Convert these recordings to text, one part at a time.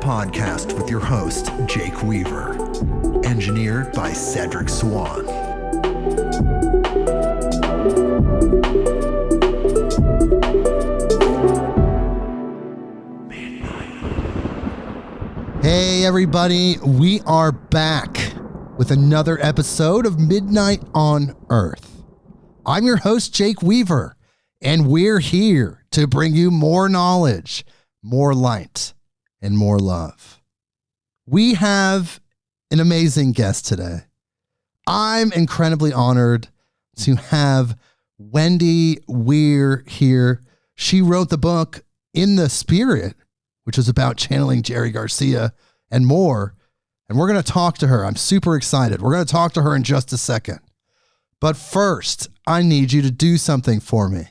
Podcast with your host, Jake Weaver. Engineered by Cedric Swan. Hey everybody, we are back with another episode of Midnight on Earth. I'm your host, Jake Weaver, and we're here to bring you more knowledge, more light, and more love. We have an amazing guest today. I'm incredibly honored to have Wendy Weir here. She wrote the book In the Spirit, which is about channeling Jerry Garcia and more. And we're going to talk to her. I'm super excited. We're going to talk to her in just a second. But first, I need you to do something for me.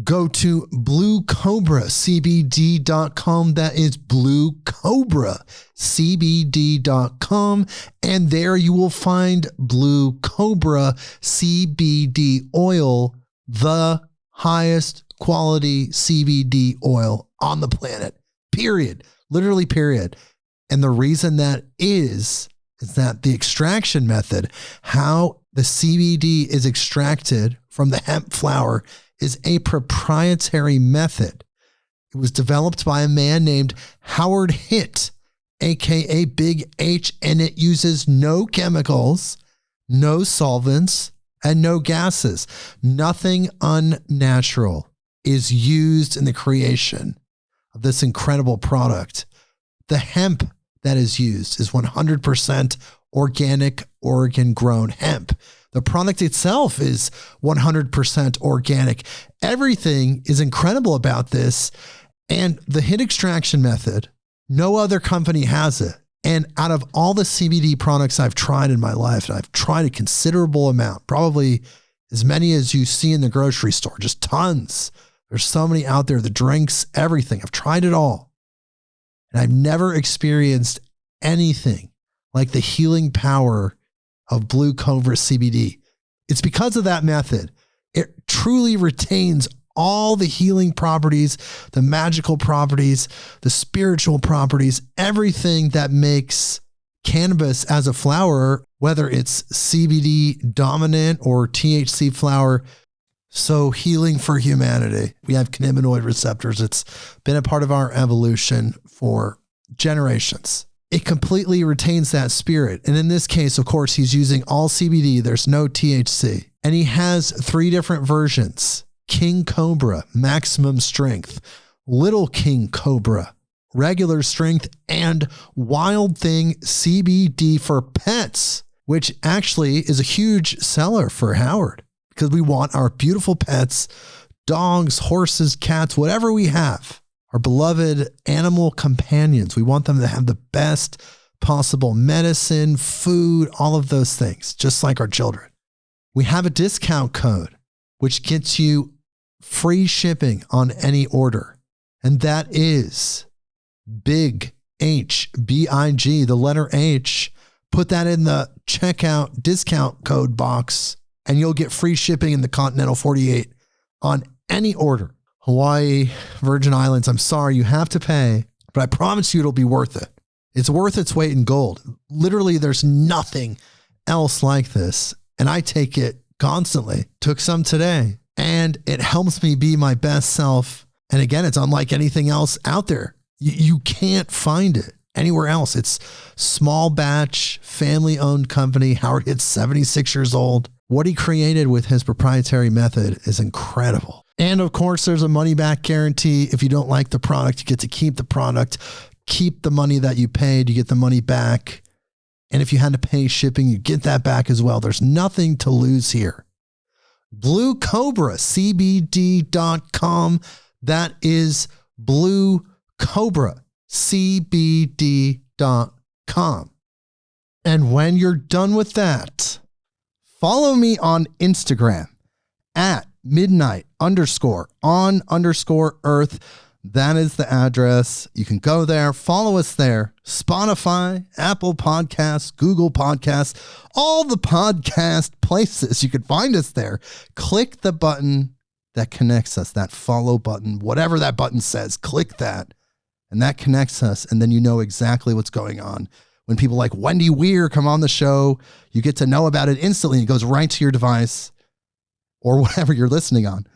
Go to bluecobracbd.com. That is bluecobracbd.com. And there you will find Blue Cobra CBD oil, the highest quality CBD oil on the planet. Period. Literally, period. And the reason that is that the extraction method, how the CBD is extracted from the hemp flower, is a proprietary method. It was developed by a man named Howard Hitt, aka Big H, and it uses no chemicals, no solvents, and no gases. Nothing unnatural is used in the creation of this incredible product. The hemp that is used is 100% organic, Oregon-grown hemp. The product itself is 100% organic. Everything is incredible about this. And the Hitt extraction method, no other company has it. And out of all the CBD products I've tried in my life, and I've tried a considerable amount, probably as many as you see in the grocery store, just tons. There's so many out there, the drinks, everything. I've tried it all. And I've never experienced anything like the healing power of Blue Cobra CBD. It's because of that method. It truly retains all the healing properties, the magical properties, the spiritual properties, everything that makes cannabis as a flower, whether it's CBD dominant or THC flower, so healing for humanity. We have cannabinoid receptors. It's been a part of our evolution for generations. It completely retains that spirit. And in this case, of course, he's using all CBD. There's no THC. And he has 3 different versions: King Cobra, maximum strength; Little King Cobra, regular strength; and Wild Thing CBD for pets, which actually is a huge seller for Howard, because we want our beautiful pets, dogs, horses, cats, whatever we have, our beloved animal companions. We want them to have the best possible medicine, food, all of those things, just like our children. We have a discount code, which gets you free shipping on any order. And that is Big H, B-I-G, the letter H. Put that in the checkout discount code box, and you'll get free shipping in the Continental 48 on any order. Hawaii, Virgin Islands, I'm sorry, you have to pay, but I promise you it'll be worth it. It's worth its weight in gold. Literally, there's nothing else like this. And I take it constantly. Took some today, and it helps me be my best self. And again, it's unlike anything else out there. You can't find it anywhere else. It's small batch, family-owned company. Howard Hitt's 76 years old. What he created with his proprietary method is incredible. And of course, there's a money-back guarantee. If you don't like the product, you get to keep the product, keep the money that you paid, you get the money back. And if you had to pay shipping, you get that back as well. There's nothing to lose here. BlueCobraCBD.com. That is Blue Cobra untimelycbd.com. And when you're done with that, follow me on Instagram at midnight_on_earth. That is the address. You can go there, follow us there. Spotify, Apple Podcasts, Google Podcasts, all the podcast places. You can find us there. Click the button that connects us, that follow button, whatever that button says, click that. And that connects us. And then you know exactly what's going on. When people like Wendy Weir come on the show, you get to know about it instantly. It goes right to your device or whatever you're listening on.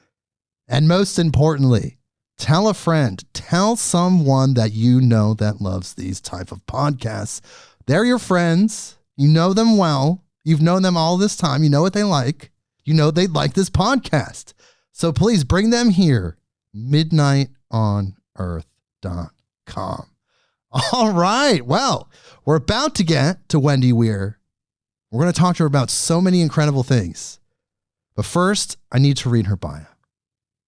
And most importantly, tell a friend, tell someone that you know that loves these type of podcasts. They're your friends. You know them well. You've known them all this time. You know what they like. You know they'd like this podcast. So please bring them here, midnightonearth.com. All right. Well, we're about to get to Wendy Weir. We're going to talk to her about so many incredible things. But first, I need to read her bio.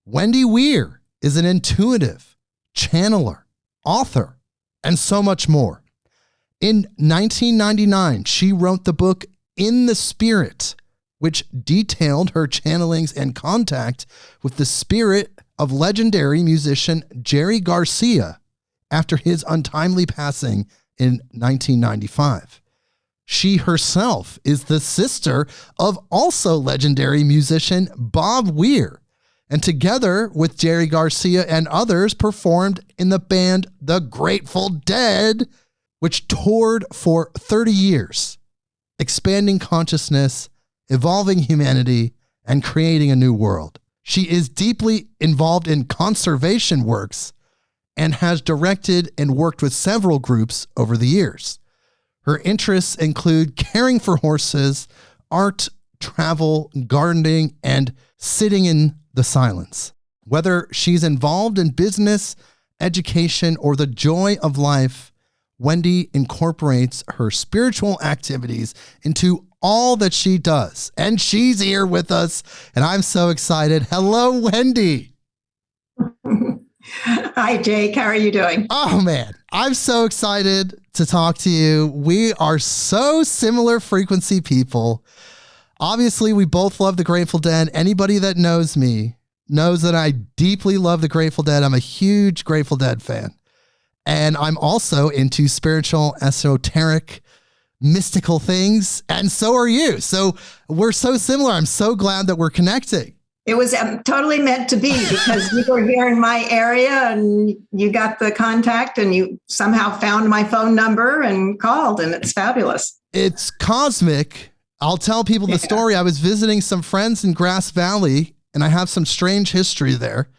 Wendy Weir is an intuitive, channeler, author, and so much more. In 1999, she wrote the book In the Spirit, which detailed her channelings and contact with the spirit of legendary musician Jerry Garcia after his untimely passing in 1995. She herself is the sister of also legendary musician Bob Weir, and together with Jerry Garcia and others performed in the band The Grateful Dead, which toured for 30 years, expanding consciousness, evolving humanity, and creating a new world. She is deeply involved in conservation works and has directed and worked with several groups over the years. Her interests include caring for horses, art, travel, gardening, and sitting in the silence. Whether she's involved in business, education, or the joy of life, Wendy incorporates her spiritual activities into all that she does. And she's here with us, and I'm so excited. Hello, Wendy. Hi, Jake. How are you doing? Oh, man. I'm so excited to talk to you. We are so similar frequency people. Obviously, we both love the Grateful Dead. Anybody that knows me knows that I deeply love the Grateful Dead. I'm a huge Grateful Dead fan. And I'm also into spiritual, esoteric, mystical things. And so are you. So we're so similar. I'm so glad that we're connecting. It was totally meant to be because you were here in my area and you got the contact and you somehow found my phone number and called, and it's fabulous. It's cosmic. I'll tell people the story. I was visiting some friends in Grass Valley, and I have some strange history there,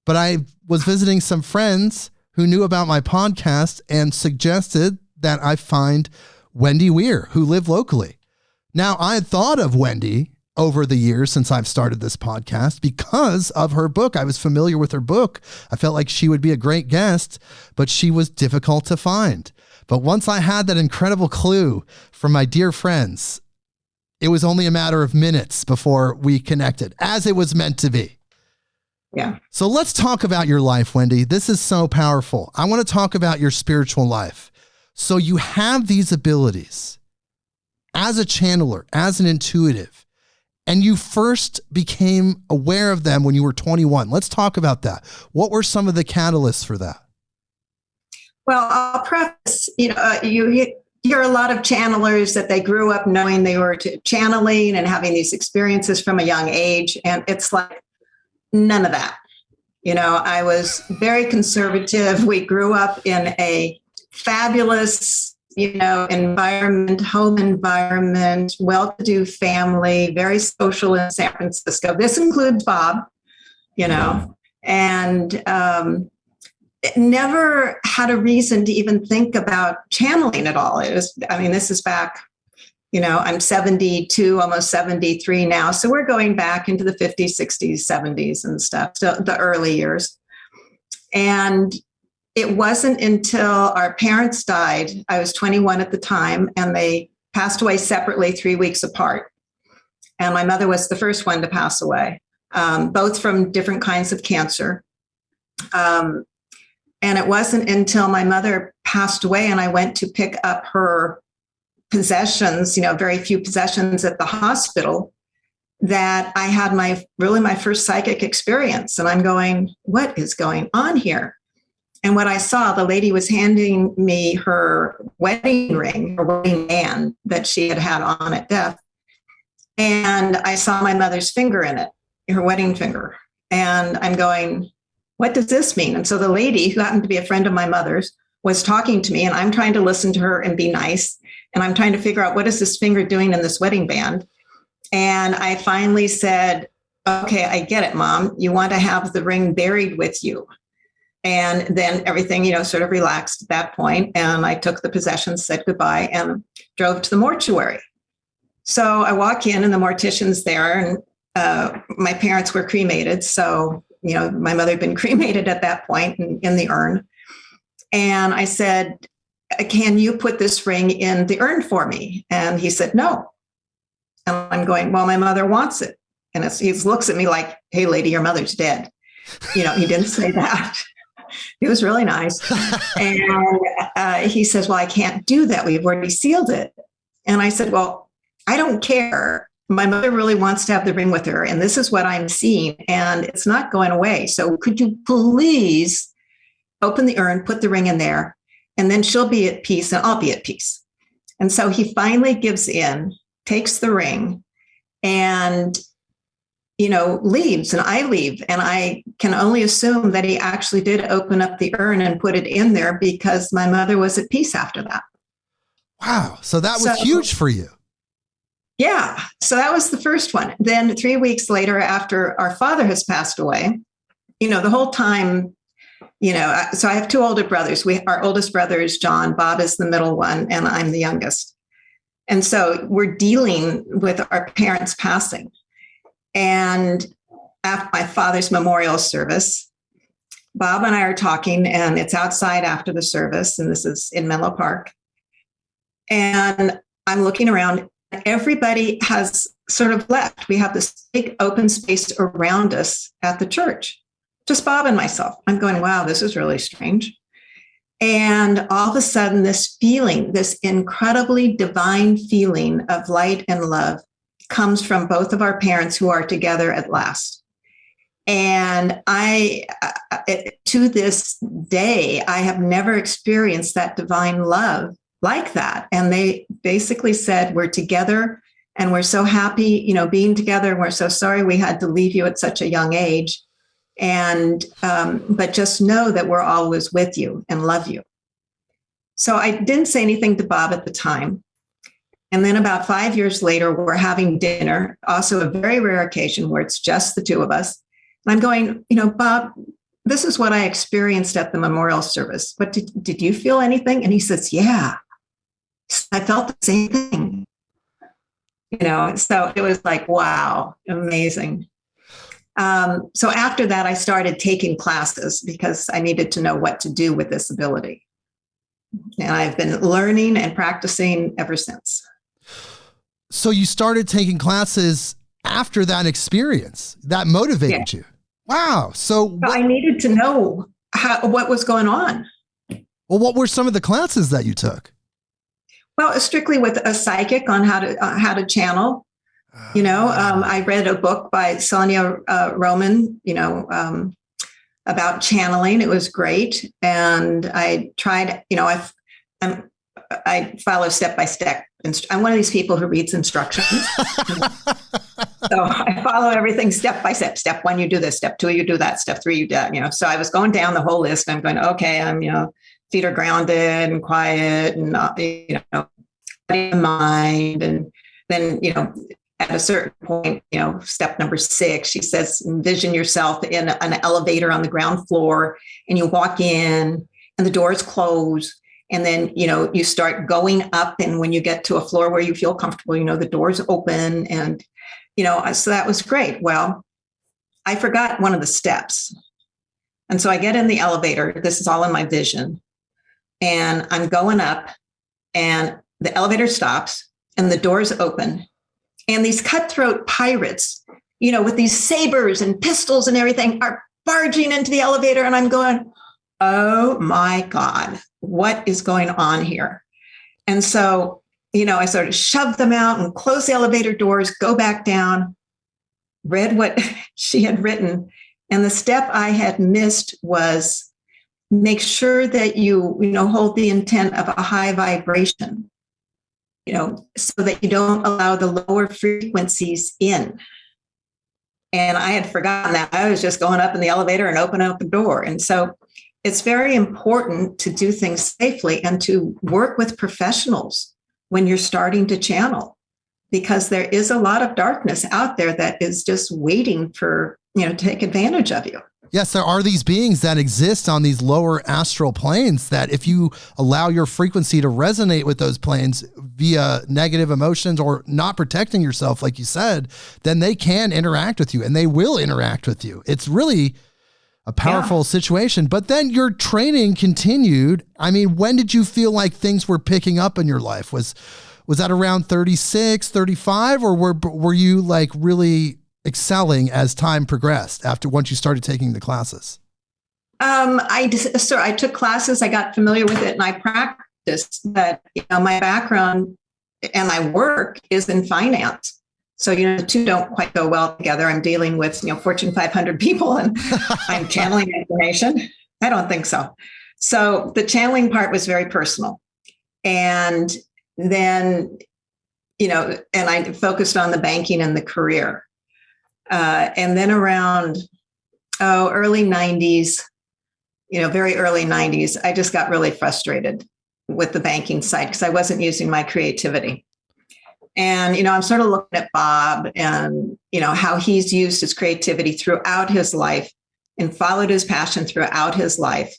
but I was visiting some friends who knew about my podcast and suggested that I find Wendy Weir, who lived locally. Now, I had thought of Wendy over the years since I've started this podcast because of her book. I was familiar with her book. I felt like she would be a great guest, but she was difficult to find. But once I had that incredible clue from my dear friends, it was only a matter of minutes before we connected, as it was meant to be. Yeah. So let's talk about your life, Wendy. This is so powerful. I want to talk about your spiritual life. So you have these abilities as a channeler, as an intuitive, and you first became aware of them when you were 21. Let's talk about that. What were some of the catalysts for that? Well, I'll preface, you hear a lot of channelers that they grew up knowing they were channeling and having these experiences from a young age. And it's like, none of that. I was very conservative. We grew up in a fabulous environment, home environment, well-to-do family, very social in San Francisco. This includes Bob, and never had a reason to even think about channeling at all. This is back, I'm 72, almost 73 now. So we're going back into the 50s, 60s, 70s and stuff, so the early years. And it wasn't until our parents died, I was 21 at the time, and they passed away separately 3 weeks apart. And my mother was the first one to pass away, both from different kinds of cancer. And it wasn't until my mother passed away and I went to pick up her possessions, very few possessions at the hospital, that I had my first psychic experience. And I'm going, what is going on here? And what I saw, the lady was handing me her wedding ring, her wedding band that she had had on at death. And I saw my mother's finger in it, her wedding finger. And I'm going, what does this mean? And so the lady, who happened to be a friend of my mother's, was talking to me, and I'm trying to listen to her and be nice. And I'm trying to figure out, what is this finger doing in this wedding band? And I finally said, okay, I get it, Mom. You want to have the ring buried with you. And then everything, sort of relaxed at that point. And I took the possessions, said goodbye, and drove to the mortuary. So I walk in, and the mortician's there, and my parents were cremated. So, my mother had been cremated at that point in the urn. And I said, can you put this ring in the urn for me? And he said, no. And I'm going, well, my mother wants it. And he looks at me like, hey, lady, your mother's dead. He didn't say that. He was really nice. And he says, well, I can't do that. We've already sealed it. And I said, well, I don't care. My mother really wants to have the ring with her. And this is what I'm seeing. And it's not going away. So could you please open the urn, put the ring in there, and then she'll be at peace and I'll be at peace. And so he finally gives in, takes the ring, and leaves, and I leave. And I can only assume that he actually did open up the urn and put it in there, because my mother was at peace after that. Wow. So that was huge for you. Yeah. So that was the first one. Then 3 weeks later, after our father has passed away, the whole time, so I have two older brothers. Our oldest brother is John. Bob is the middle one, and I'm the youngest. And so we're dealing with our parents passing. And after my father's memorial service, Bob and I are talking, and it's outside after the service, and this is in Menlo Park. And I'm looking around. Everybody has sort of left. We have this big open space around us at the church, just Bob and myself. I'm going, wow, this is really strange. And all of a sudden, this feeling, this incredibly divine feeling of light and love, comes from both of our parents, who are together at last. And to this day, I have never experienced that divine love like that. And they basically said, we're together and we're so happy, being together. And we're so sorry we had to leave you at such a young age. And, but just know that we're always with you and love you. So I didn't say anything to Bob at the time. And then about 5 years later, we're having dinner, also a very rare occasion where it's just the two of us. And I'm going, Bob, this is what I experienced at the memorial service. But did you feel anything? And he says, yeah, I felt the same thing. So it was like, wow, amazing. So after that, I started taking classes because I needed to know what to do with this ability. And I've been learning and practicing ever since. So you started taking classes after that experience that motivated you. Wow. So I needed to know what was going on. Well, what were some of the classes that you took? Well, strictly with a psychic on how to channel. I read a book by Sonia Roman, about channeling. It was great. And I tried, I follow step-by-step. I'm one of these people who reads instructions. So I follow everything step by step. Step 1, you do this. Step 2, you do that. Step 3, you do that. So I was going down the whole list. I'm going, okay, I'm, feet are grounded and quiet and, mind. And then, at a certain point, step number 6, she says, envision yourself in an elevator on the ground floor, and you walk in and the doors close. And then, you start going up. And when you get to a floor where you feel comfortable, the doors open. And, so that was great. Well, I forgot one of the steps. And so I get in the elevator. This is all in my vision. And I'm going up, and the elevator stops and the doors open. And these cutthroat pirates, with these sabers and pistols and everything, are barging into the elevator. And I'm going, oh my God, what is going on here? And so, I sort of shoved them out and closed the elevator doors, go back down, read what she had written. And the step I had missed was make sure that you hold the intent of a high vibration, so that you don't allow the lower frequencies in. And I had forgotten that. I was just going up in the elevator and opening up the door. And so it's very important to do things safely and to work with professionals when you're starting to channel, because there is a lot of darkness out there that is just waiting for, to take advantage of you. Yes, there are these beings that exist on these lower astral planes that if you allow your frequency to resonate with those planes via negative emotions or not protecting yourself, like you said, then they can interact with you and they will interact with you. It's really a powerful situation. But then your training continued. I mean, when did you feel like things were picking up in your life? Was that around 36, 35, or were you like really excelling as time progressed once you started taking the classes? I took classes, I got familiar with it, and I practiced. But my background and my work is in finance, so the two don't quite go well together. I'm dealing with Fortune 500 people, and I'm channeling information. I don't think so. So the channeling part was very personal, and then and I focused on the banking and the career. And then around, early 90s, very early 90s, I just got really frustrated with the banking side because I wasn't using my creativity. And, I'm sort of looking at Bob and, how he's used his creativity throughout his life and followed his passion throughout his life,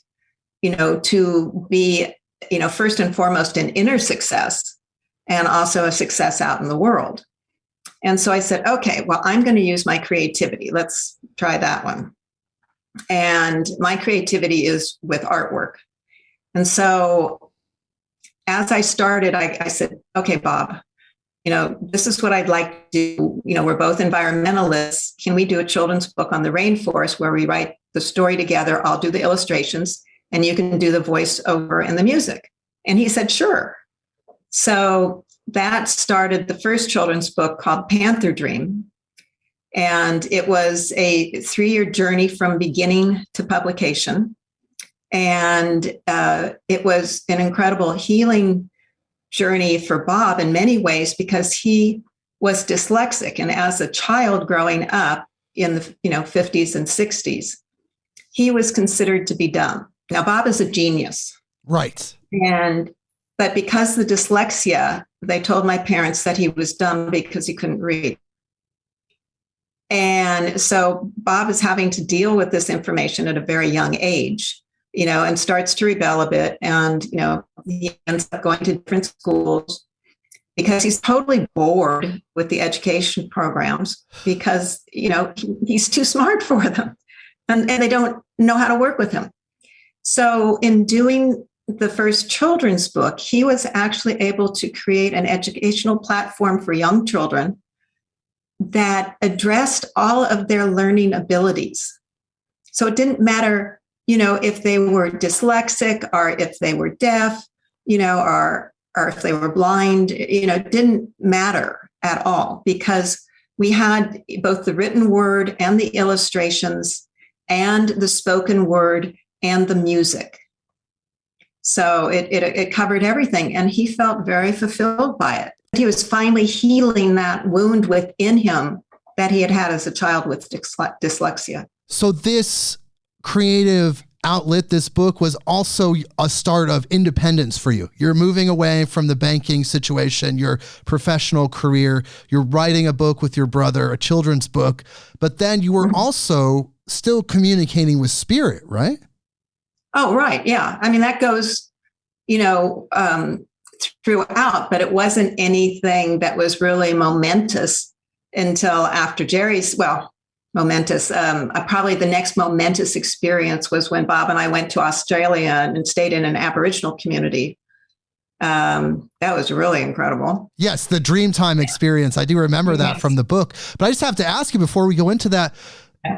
to be, first and foremost, an inner success and also a success out in the world. And so I said, okay, well, I'm going to use my creativity. Let's try that one. And my creativity is with artwork. And so as I started, I said, okay, Bob, this is what I'd like to do. We're both environmentalists. Can we do a children's book on the rainforest where we write the story together? I'll do the illustrations and you can do the voiceover and the music. And he said, sure. So that started the first children's book called Panther Dream. And it was a 3-year journey from beginning to publication. And it was an incredible healing journey for Bob in many ways because he was dyslexic. And as a child growing up in the 50s and 60s, he was considered to be dumb. Now, Bob is a genius. Right. But because the dyslexia, they told my parents that he was dumb because he couldn't read. And so Bob is having to deal with this information at a very young age, and starts to rebel a bit. And, he ends up going to different schools because he's totally bored with the education programs because, he's too smart for them and they don't know how to work with him. So in doing the first children's book, he was actually able to create an educational platform for young children that addressed all of their learning abilities. So it didn't matter, if they were dyslexic or if they were deaf, or if they were blind, it didn't matter at all because we had both the written word and the illustrations and the spoken word and the music. So it covered everything, and he felt very fulfilled by it. He was finally healing that wound within him that he had had as a child with dyslexia. So this creative outlet, this book, was also a start of independence for you. You're moving away from the banking situation, your professional career. You're writing a book with your brother, a children's book, but then you were also still communicating with spirit, right? Oh, right. Yeah. I mean, that goes, throughout, but it wasn't anything that was really momentous until after momentous. Probably the next momentous experience was when Bob and I went to Australia and stayed in an Aboriginal community. That was really incredible. Yes, the Dreamtime experience. I do remember that from the book. But I just have to ask you before we go into that,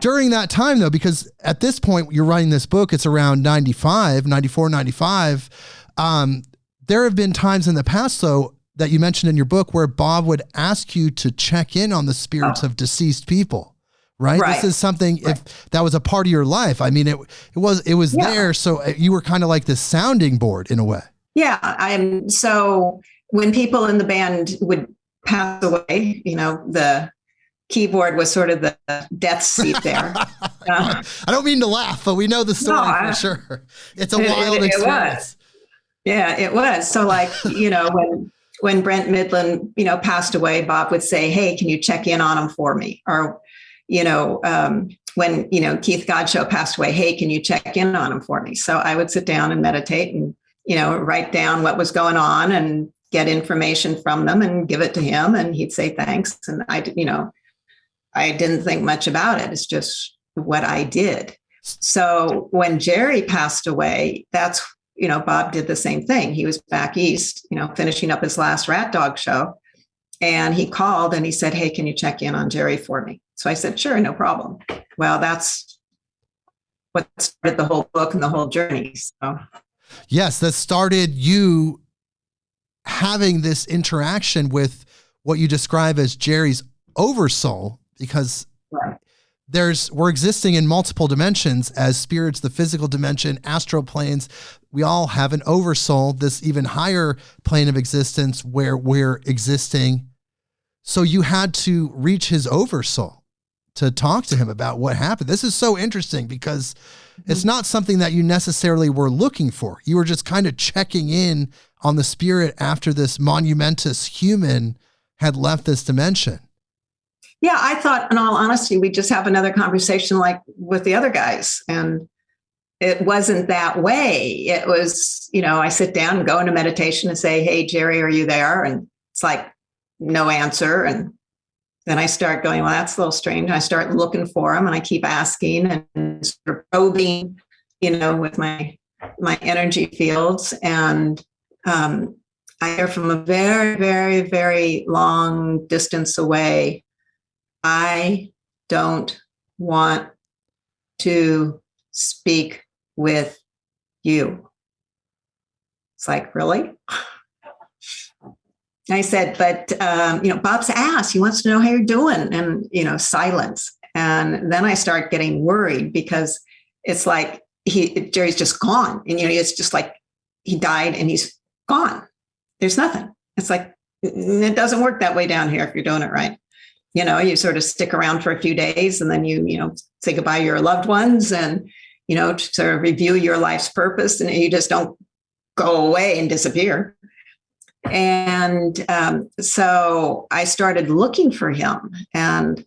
during that time though, because at this point you're writing this book, it's around 94, 95. There have been times in the past though, that you mentioned in your book where Bob would ask you to check in on the spirits of deceased people, right? This is something, if that was a part of your life, I mean, it was there. So you were kind of like this sounding board in a way. Yeah. So when people in the band would pass away, the keyboard was sort of the death seat there. I don't mean to laugh, but we know the story for sure. It's a wild experience. It was. So like, when Brent Midland, passed away, Bob would say, "Hey, can you check in on him for me?" Or, when, Keith Godchaux passed away, "Hey, can you check in on him for me?" So I would sit down and meditate and, write down what was going on and get information from them and give it to him. And he'd say, "Thanks." And I didn't think much about it. It's just what I did. So when Jerry passed away, that's Bob did the same thing. He was back east, finishing up his last Rat Dog show. And he called and he said, "Hey, can you check in on Jerry for me?" So I said, "Sure, no problem." Well, that's what started the whole book and the whole journey. So, yes, that started you having this interaction with what you describe as Jerry's oversoul, because we're existing in multiple dimensions as spirits, the physical dimension, astral planes. We all have an oversoul, this even higher plane of existence where we're existing. So you had to reach his oversoul to talk to him about what happened. This is so interesting because it's not something that you necessarily were looking for. You were just kind of checking in on the spirit after this monumentous human had left this dimension. Yeah, I thought, in all honesty, we'd just have another conversation like with the other guys. And it wasn't that way. It was, I sit down and go into meditation and say, "Hey, Jerry, are you there?" And it's like, no answer. And then I start going, "Well, that's a little strange." I start looking for him and I keep asking and sort of probing, with my energy fields. And I hear from a very, very, very long distance away, "I don't want to speak with you." It's like, really? I said, "But, Bob's asked, he wants to know how you're doing." And, silence. And then I start getting worried because it's like Jerry's just gone. And, it's just like he died and he's gone. There's nothing. It's like, it doesn't work that way down here if you're doing it right. You sort of stick around for a few days and then you say goodbye to your loved ones and, sort of review your life's purpose, and you just don't go away and disappear. And so I started looking for him and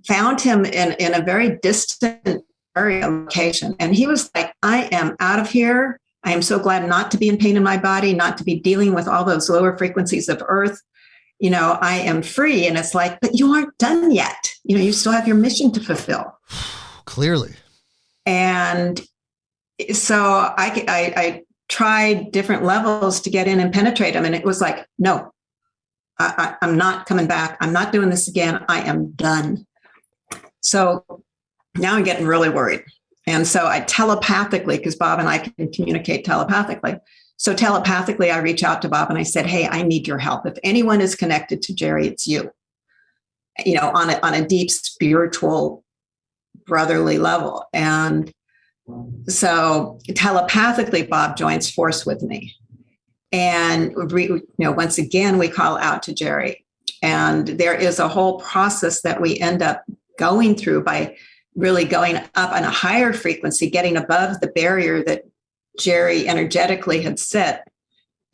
found him in a very distant area location. And he was like, "I am out of here. I am so glad not to be in pain in my body, not to be dealing with all those lower frequencies of earth. I am free." And it's like, "But you aren't done yet. You still have your mission to fulfill." Clearly. And so I tried different levels to get in and penetrate him. And it was like, "No, I'm not coming back. I'm not doing this again. I am done." So now I'm getting really worried. And so I telepathically, because Bob and I can communicate telepathically. So telepathically, I reach out to Bob and I said, "Hey, I need your help. If anyone is connected to Jerry, it's you, on a deep spiritual, brotherly level." And so telepathically, Bob joins force with me. And, once again, we call out to Jerry. And there is a whole process that we end up going through by really going up on a higher frequency, getting above the barrier that Jerry energetically had set,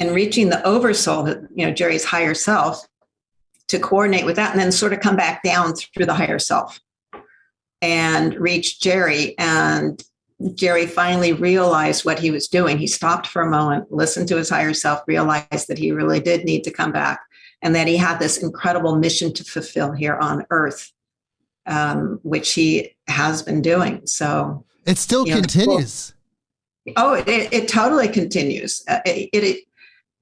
and reaching the oversoul, Jerry's higher self, to coordinate with that, and then sort of come back down through the higher self and reach Jerry. And Jerry finally realized what he was doing. He stopped for a moment, listened to his higher self, realized that he really did need to come back, and that he had this incredible mission to fulfill here on Earth, which he has been doing. So it still continues. Oh, it totally continues.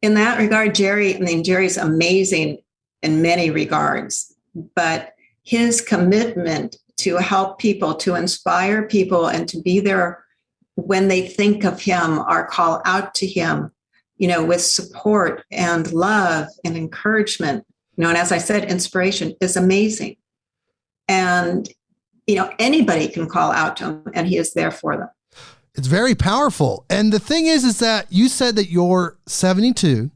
In that regard, Jerry's amazing in many regards, but his commitment to help people, to inspire people, and to be there when they think of him or call out to him, with support and love and encouragement. And as I said, inspiration is amazing. And, anybody can call out to him, and he is there for them. It's very powerful. And the thing is that you said that you're 72,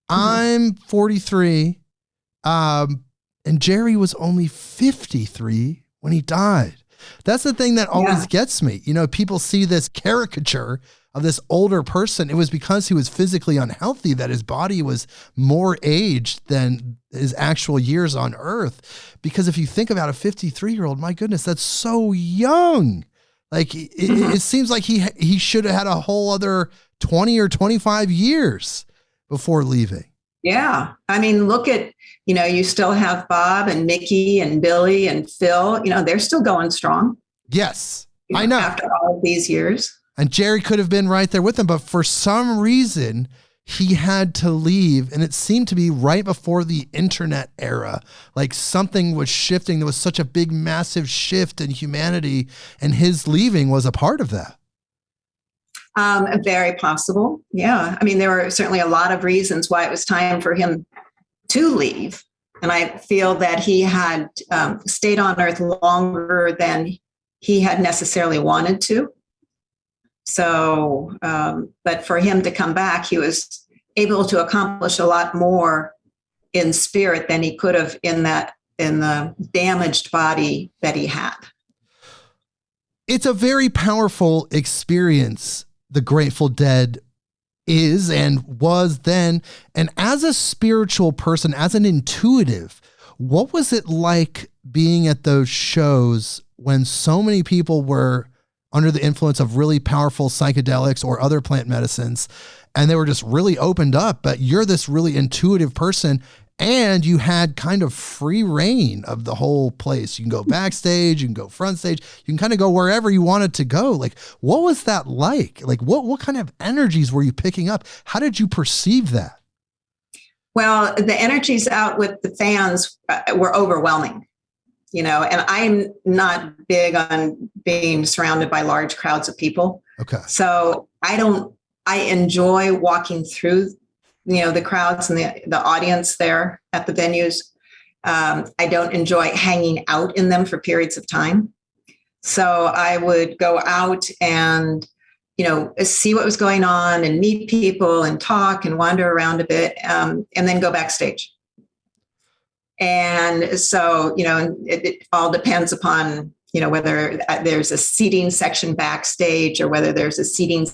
I'm 43, and Jerry was only 53 when he died. That's the thing that always gets me. People see this caricature of this older person. It was because he was physically unhealthy that his body was more aged than his actual years on earth. Because if you think about a 53-year-old, my goodness, that's so young. Like it seems like he should have had a whole other 20 or 25 years before leaving. Yeah. I mean, look at, you still have Bob and Mickey and Billy and Phil, they're still going strong. Yes, I know. After all of these years. And Jerry could have been right there with them, but for some reason he had to leave. And it seemed to be right before the internet era. Like something was shifting. There was such a big, massive shift in humanity, and his leaving was a part of that. Very possible. Yeah. I mean, there were certainly a lot of reasons why it was time for him to leave. And I feel that he had stayed on Earth longer than he had necessarily wanted to. So, but for him to come back, he was able to accomplish a lot more in spirit than he could have in the damaged body that he had. It's a very powerful experience, the Grateful Dead is and was then. And as a spiritual person, as an intuitive, what was it like being at those shows when so many people were under the influence of really powerful psychedelics or other plant medicines, and they were just really opened up, but you're this really intuitive person and you had kind of free reign of the whole place. You can go backstage, you can go front stage, you can kind of go wherever you wanted to go. Like, what was that like? Like, what kind of energies were you picking up? How did you perceive that? Well, the energies out with the fans were overwhelming. And I'm not big on being surrounded by large crowds of people. Okay. So I enjoy walking through, the crowds and the audience there at the venues. I don't enjoy hanging out in them for periods of time. So I would go out and, see what was going on and meet people and talk and wander around a bit, and then go backstage. And so, it all depends upon, whether there's a seating section backstage or whether there's a seating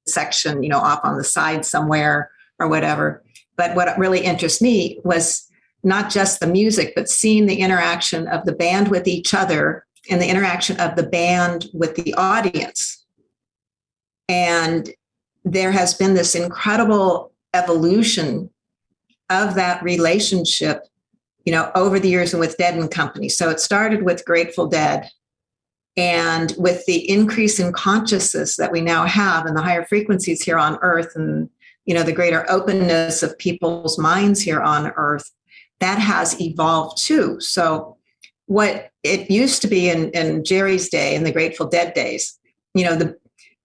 section, off on the side somewhere or whatever. But what really interests me was not just the music, but seeing the interaction of the band with each other and the interaction of the band with the audience. And there has been this incredible evolution of that relationship, over the years and with Dead and Company. So it started with Grateful Dead, and with the increase in consciousness that we now have and the higher frequencies here on Earth, and, the greater openness of people's minds here on Earth, that has evolved too. So what it used to be in Jerry's day, in the Grateful Dead days,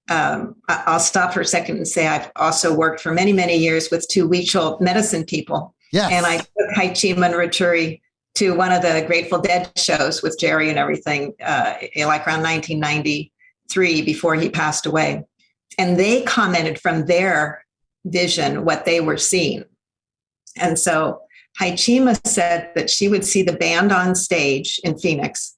I'll stop for a second and say I've also worked for many, many years with two Weechel medicine people. Yes. And I took Haichima Raturi to one of the Grateful Dead shows with Jerry and everything, like around 1993, before he passed away. And they commented from their vision what they were seeing. And so Haichima said that she would see the band on stage in Phoenix.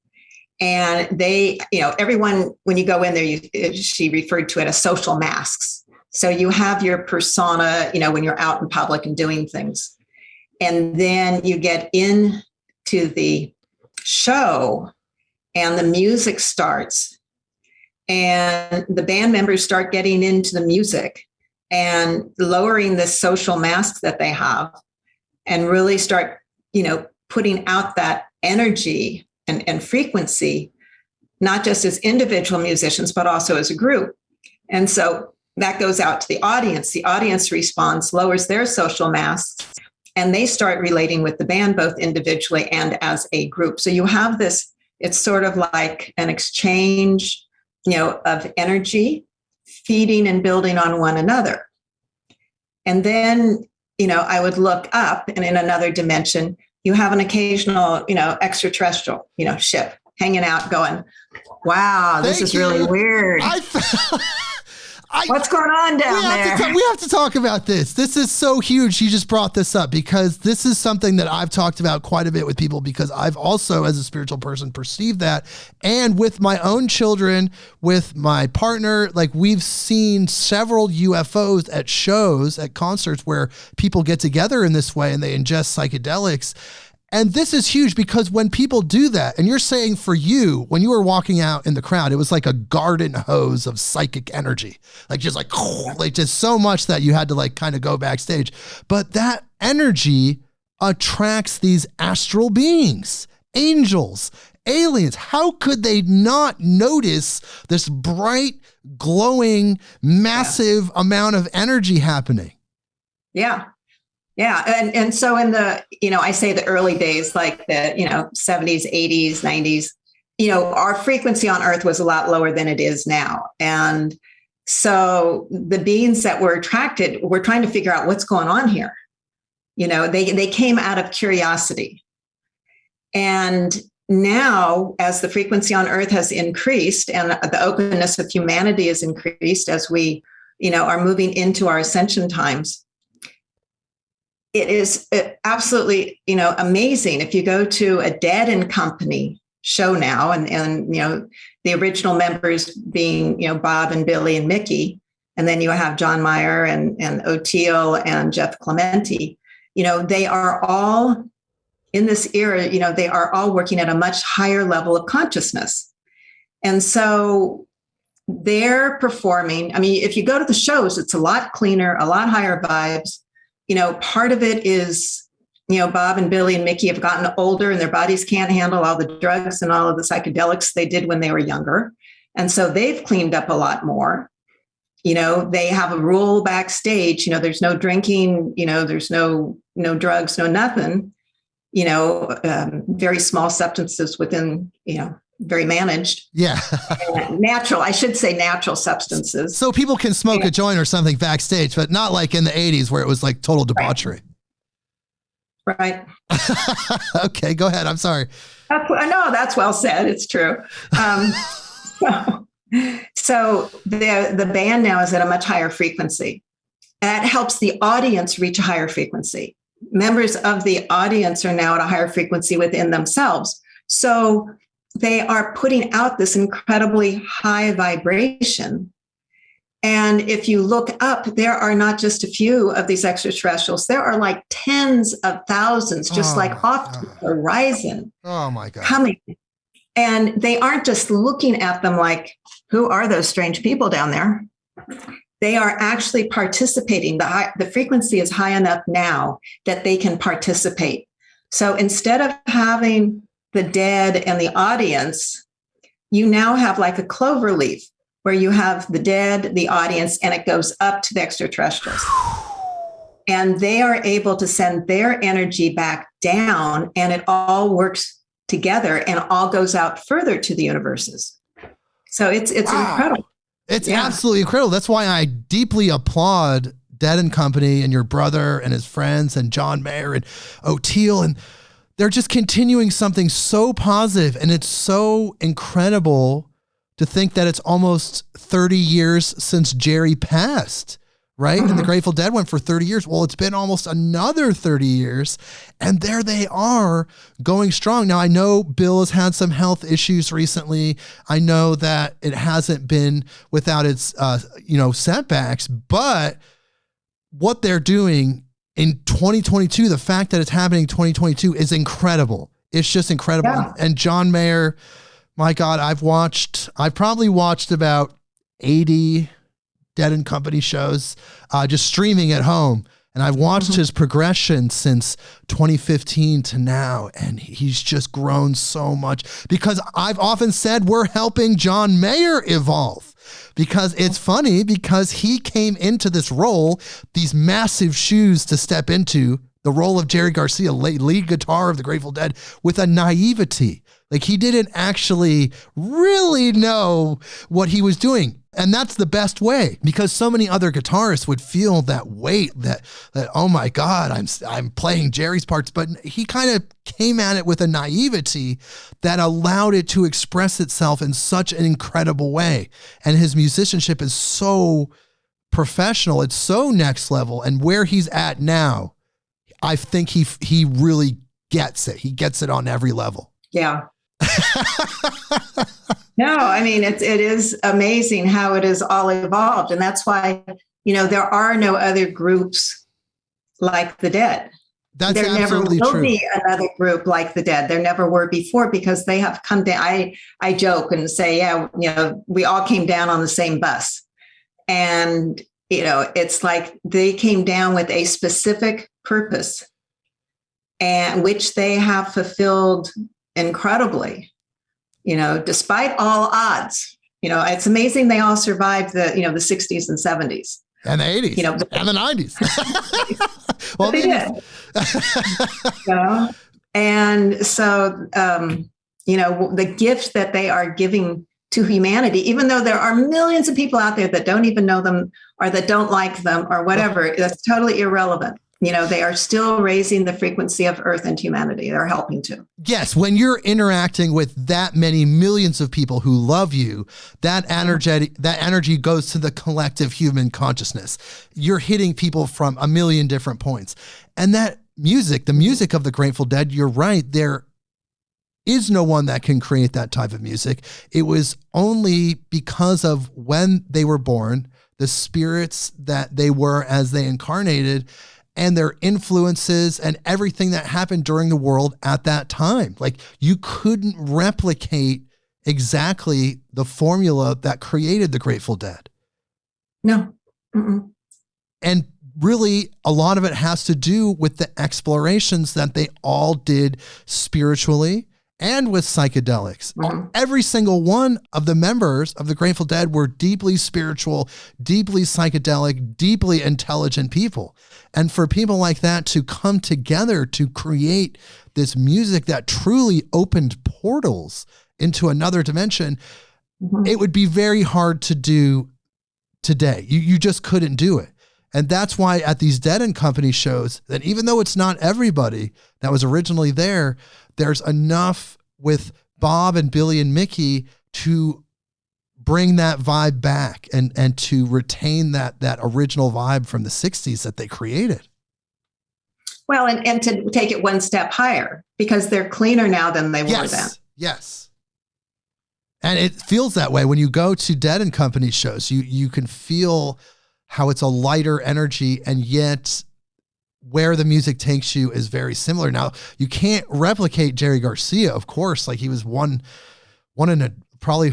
And they, everyone, when you go in there, she referred to it as social masks. So you have your persona, when you're out in public and doing things. And then you get into the show and the music starts and the band members start getting into the music and lowering the social mask that they have and really start, putting out that energy and frequency, not just as individual musicians, but also as a group. And so that goes out to the audience. The audience responds, lowers their social masks, and they start relating with the band, both individually and as a group. So you have this It's sort of like an exchange, of energy, feeding and building on one another. And then, I would look up, and in another dimension, you have an occasional, extraterrestrial, ship hanging out going, wow, this is really weird. What's going on down there? We have to talk about this. This is so huge. You just brought this up because this is something that I've talked about quite a bit with people, because I've also, as a spiritual person, perceived that. And with my own children, with my partner, like, we've seen several UFOs at shows, at concerts, where people get together in this way and they ingest psychedelics. And this is huge because when people do that, and you're saying for you, when you were walking out in the crowd, it was like a garden hose of psychic energy, like just so much that you had to like kind of go backstage. But that energy attracts these astral beings, angels, aliens. How could they not notice this bright, glowing, massive amount of energy happening? Yeah. Yeah. And so in the, I say the early days, like the, 70s, 80s, 90s, our frequency on Earth was a lot lower than it is now. And so the beings that were attracted were trying to figure out what's going on here. They came out of curiosity. And now, as the frequency on Earth has increased and the openness of humanity has increased as we, are moving into our ascension times, it is absolutely, amazing. If you go to a Dead & Company show now, and the original members being, Bob and Billy and Mickey, and then you have John Mayer and O'Teal and Jeff Clementi, they are all in this era, they are all working at a much higher level of consciousness. And so they're performing. I mean, if you go to the shows, it's a lot cleaner, a lot higher vibes. Part of it is, Bob and Billy and Mickey have gotten older and their bodies can't handle all the drugs and all of the psychedelics they did when they were younger. And so they've cleaned up a lot more. They have a rule backstage, there's no drinking, there's no drugs, no nothing, very small substances within, very managed. Yeah. Natural, I should say natural substances. So people can smoke a joint or something backstage, but not like in the 80s where it was like total debauchery. Right. Okay, go ahead. I'm sorry. No, that's well said. It's true. So the band now is at a much higher frequency. That helps the audience reach a higher frequency. Members of the audience are now at a higher frequency within themselves. So they are putting out this incredibly high vibration. And if you look up, there are not just a few of these extraterrestrials. There are like tens of thousands, just off the horizon. Oh my God. Coming. And they aren't just looking at them like, who are those strange people down there? They are actually participating. The frequency is high enough now that they can participate. So instead of having the dead and the audience, you now have like a clover leaf where you have the dead, the audience, and it goes up to the extraterrestrials. And they are able to send their energy back down, and it all works together and all goes out further to the universes. So it's incredible. It's absolutely incredible. That's why I deeply applaud Dead & Company and your brother and his friends and John Mayer and O'Teal, and they're just continuing something so positive, and it's so incredible to think that it's almost 30 years since Jerry passed, right? And the Grateful Dead went for 30 years. Well, it's been almost another 30 years, and there they are going strong. Now, I know Bill has had some health issues recently. I know that it hasn't been without its, setbacks, but what they're doing in 2022, the fact that it's happening in 2022 is incredible. It's just incredible. Yeah. And John Mayer, my God, I've probably watched about 80 Dead & Company shows, just streaming at home. And I've watched his progression since 2015 to now. And he's just grown so much because I've often said we're helping John Mayer evolve. Because it's funny because he came into this role, these massive shoes to step into the role of Jerry Garcia, lead guitar of the Grateful Dead, with a naivety. Like he didn't actually really know what he was doing. And that's the best way, because so many other guitarists would feel that weight that oh my God, I'm playing Jerry's parts. But he kind of came at it with a naivety that allowed it to express itself in such an incredible way. And his musicianship is so professional. It's so next level. And where he's at now, I think he really gets it. He gets it on every level. Yeah. No, I mean, it is amazing how it has all evolved. And that's why, there are no other groups like the Dead. That's there absolutely never will true. be another group like the Dead. There never were before, because they have come down. I joke and say, we all came down on the same bus. And, it's like they came down with a specific purpose, and which they have fulfilled incredibly. Despite all odds, it's amazing they all survived the 60s and 70s. And the 80s. And the 90s. Well, they did. And so, the gift that they are giving to humanity, even though there are millions of people out there that don't even know them or that don't like them or whatever, that's totally irrelevant. They are still raising the frequency of Earth and humanity. They're helping to. Yes, when you're interacting with that many millions of people who love you, that energy goes to the collective human consciousness. You're hitting people from a million different points. And that music, the music of the Grateful Dead, you're right, there is no one that can create that type of music. It was only because of when they were born, the spirits that they were as they incarnated, and their influences and everything that happened during the world at that time. Like you couldn't replicate exactly the formula that created the Grateful Dead. No. Mm-mm. And really a lot of it has to do with the explorations that they all did spiritually and with psychedelics. Mm-hmm. Every single one of the members of the Grateful Dead were deeply spiritual, deeply psychedelic, deeply intelligent people. And for people like that to come together to create this music that truly opened portals into another dimension, mm-hmm. It would be very hard to do today. You just couldn't do it. And that's why at these Dead and Company shows, that even though it's not everybody that was originally there, there's enough with Bob and Billy and Mickey to bring that vibe back and to retain that original vibe from the 60s that they created. Well, and to take it one step higher, because they're cleaner now than they were then. Yes. And it feels that way when you go to Dead and Company shows. You can feel how it's a lighter energy, and yet where the music takes you is very similar. Now, you can't replicate Jerry Garcia, of course. Like he was one in a probably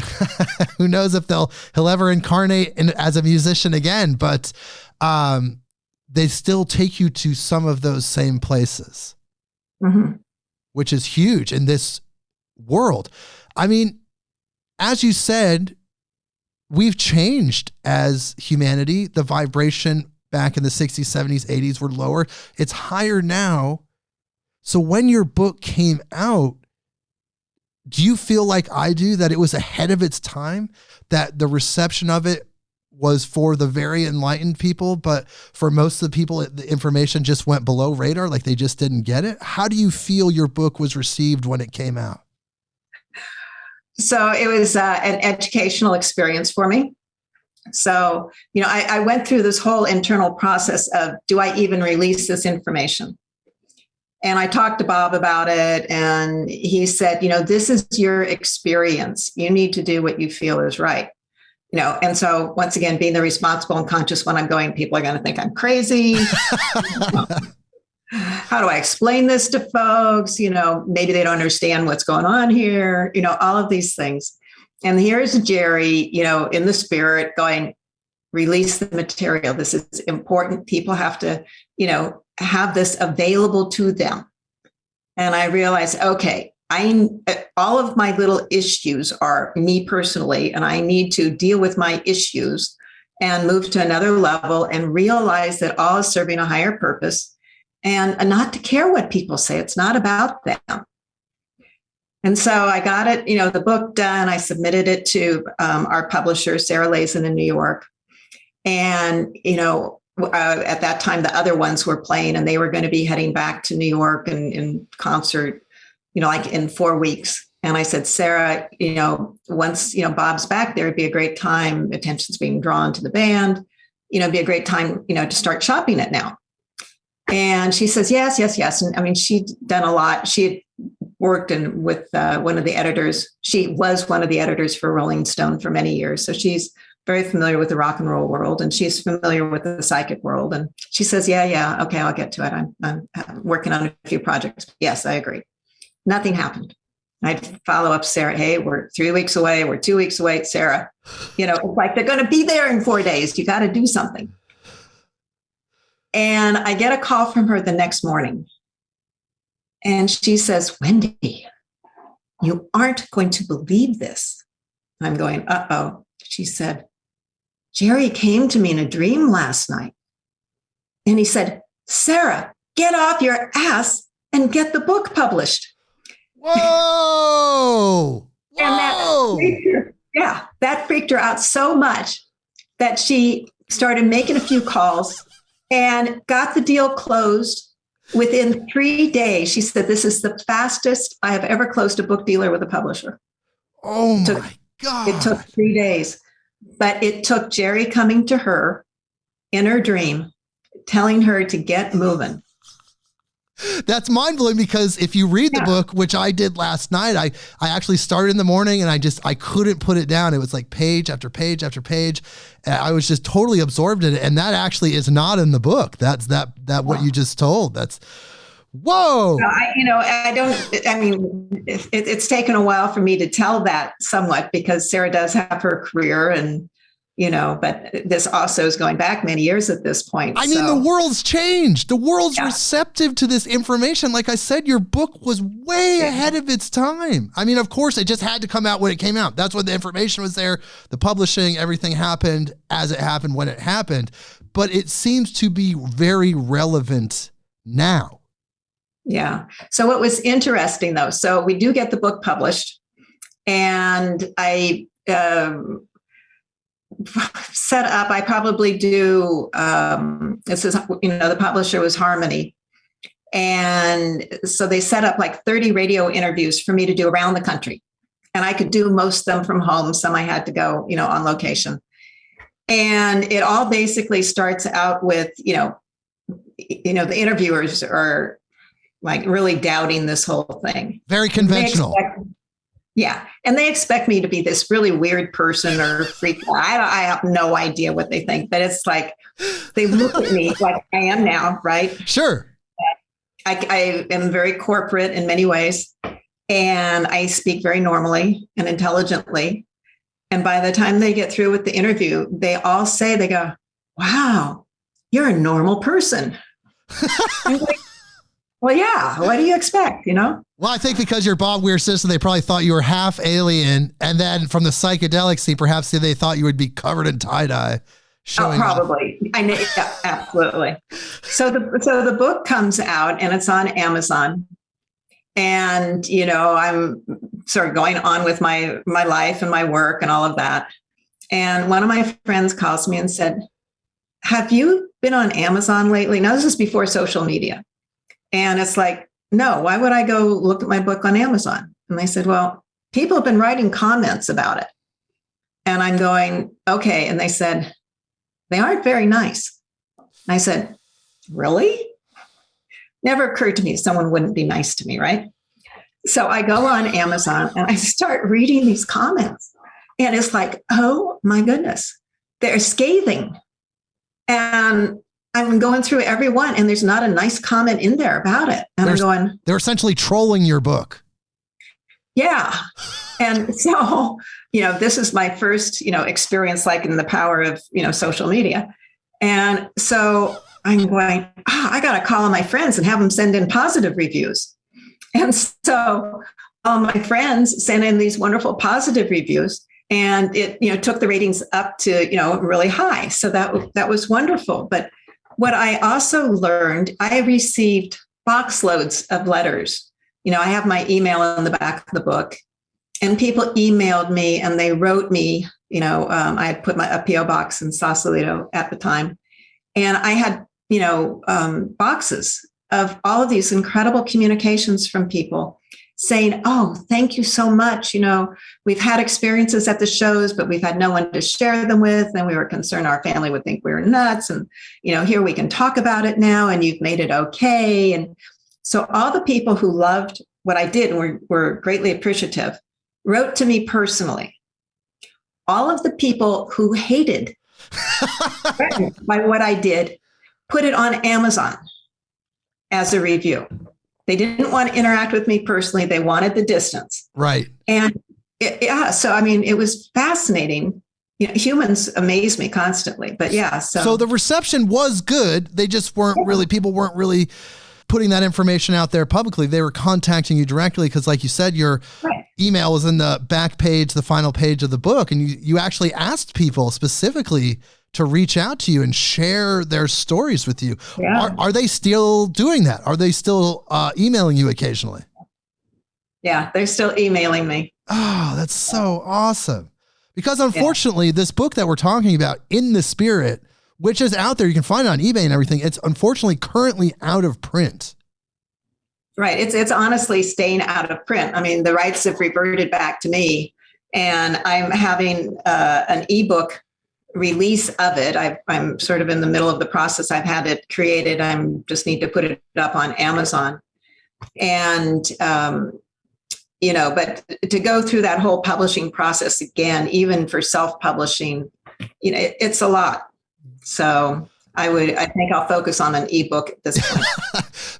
who knows if he'll ever incarnate as a musician again, but they still take you to some of those same places, mm-hmm. which is huge in this world. I mean, as you said, we've changed as humanity. The vibration back in the 60s, 70s, 80s were lower. It's higher now. So when your book came out, do you feel like I do, that it was ahead of its time, that the reception of it was for the very enlightened people, but for most of the people, the information just went below radar, like they just didn't get it? How do you feel your book was received when it came out? So it was an educational experience for me. So, I went through this whole internal process of, do I even release this information? And I talked to Bob about it, and he said, this is your experience. You need to do what you feel is right. And so once again, being the responsible and conscious one, I'm going, people are going to think I'm crazy. How do I explain this to folks? Maybe they don't understand what's going on here, all of these things. And here's Jerry, in the spirit going, release the material. This is important. People have to, have this available to them. And I realized, okay, all of my little issues are me personally, and I need to deal with my issues and move to another level and realize that all is serving a higher purpose. and not to care what people say. It's not about them. And so I got it, the book done. I submitted it to our publisher, Sarah Lazen in New York. And, at that time, the other ones were playing and they were going to be heading back to New York and in concert, like in 4 weeks. And I said, Sarah, once, Bob's back there, it'd be a great time. Attention's being drawn to the band. It'd be a great time, to start shopping it now. And she says, yes. And I mean, she'd done a lot. She had worked with one of the editors. She was one of the editors for Rolling Stone for many years. So she's very familiar with the rock and roll world, and she's familiar with the psychic world. And she says, yeah, okay, I'll get to it. I'm working on a few projects. Yes, I agree. Nothing happened. I'd follow up Sarah. Hey, we're 3 weeks away. We're 2 weeks away. Sarah, it's like they're going to be there in 4 days. You got to do something. And I get a call from her the next morning. And she says, Wendy, you aren't going to believe this. I'm going, uh-oh. She said, Jerry came to me in a dream last night. And he said, Sarah, get off your ass and get the book published. Whoa! And that freaked her out so much that she started making a few calls and got the deal closed within 3 days. She said, this is the fastest I have ever closed a book dealer with a publisher. Oh my God. It took 3 days, but it took Jerry coming to her in her dream, telling her to get moving. That's mind-blowing, because if you read the book, which I did last night, I actually started in the morning and I couldn't put it down. It was like page after page after page. I was just totally absorbed in it. And that actually is not in the book. That's what you just told. That's, whoa. It's taken a while for me to tell that somewhat, because Sarah does have her career and, but this also is going back many years at this point. I mean, the world's changed. The world's receptive to this information. Like I said, your book was way ahead of its time. I mean, of course, it just had to come out when it came out. That's when the information was there. The publishing, everything happened as it happened when it happened. But it seems to be very relevant now. Yeah. So what was interesting, though, so we do get the book published, and I set up, I probably do, this is, the publisher was Harmony. And so they set up like 30 radio interviews for me to do around the country. And I could do most of them from home. Some I had to go, on location. And it all basically starts out with, the interviewers are like really doubting this whole thing. Very conventional. And they expect me to be this really weird person or freak. I have no idea what they think, but it's like they look at me like I am now, right? Sure. I am very corporate in many ways, and I speak very normally and intelligently. And by the time they get through with the interview, they all say, they go, wow, you're a normal person. I'm like, well, yeah, what do you expect, Well, I think because you're Bob Weir's sister, they probably thought you were half alien. And then from the psychedelic scene, perhaps they thought you would be covered in tie-dye. Probably. I know. Yeah, absolutely. So the book comes out and it's on Amazon. And, I'm sort of going on with my life and my work and all of that. And one of my friends calls me and said, have you been on Amazon lately? Now, this is before social media. And it's like, no, why would I go look at my book on Amazon? And they said, well, people have been writing comments about it. And I'm going, okay. And they said, they aren't very nice. And I said, really? Never occurred to me someone wouldn't be nice to me, right? So I go on Amazon and I start reading these comments. And it's like, oh my goodness, they're scathing. And I'm going through every one, and there's not a nice comment in there about it. And they're essentially trolling your book. Yeah. And so, this is my first, experience like in the power of, social media. And so I'm going, I got to call on my friends and have them send in positive reviews. And so all my friends sent in these wonderful positive reviews, and it, took the ratings up to, really high. So that was wonderful. But what I also learned, I received box loads of letters. I have my email in the back of the book, and people emailed me and they wrote me. I had put a PO box in Sausalito at the time, and I had boxes of all of these incredible communications from people saying, "Oh, thank you so much. We've had experiences at the shows, but we've had no one to share them with. And we were concerned our family would think we were nuts. And, here we can talk about it now, and you've made it okay." And so all the people who loved what I did and were greatly appreciative wrote to me personally. All of the people who hated by what I did put it on Amazon as a review. They didn't want to interact with me personally. They wanted the distance. Right. And it was fascinating. Humans amaze me constantly, but yeah. So the reception was good. They just people weren't really putting that information out there publicly. They were contacting you directly because, like you said, your email was in the back page, the final page of the book. And you actually asked people specifically to reach out to you and share their stories with you. Yeah. Are they still doing that? Are they still emailing you occasionally? Yeah, they're still emailing me. Oh, that's so awesome. Because unfortunately, this book that we're talking about, In the Spirit, which is out there, you can find it on eBay and everything, it's unfortunately currently out of print. Right. It's honestly staying out of print. The rights have reverted back to me, and I'm having an ebook release of it. I'm sort of in the middle of the process. I've had it created. I just need to put it up on Amazon. And, but to go through that whole publishing process again, even for self-publishing, it's a lot. So I think I'll focus on an ebook at this point.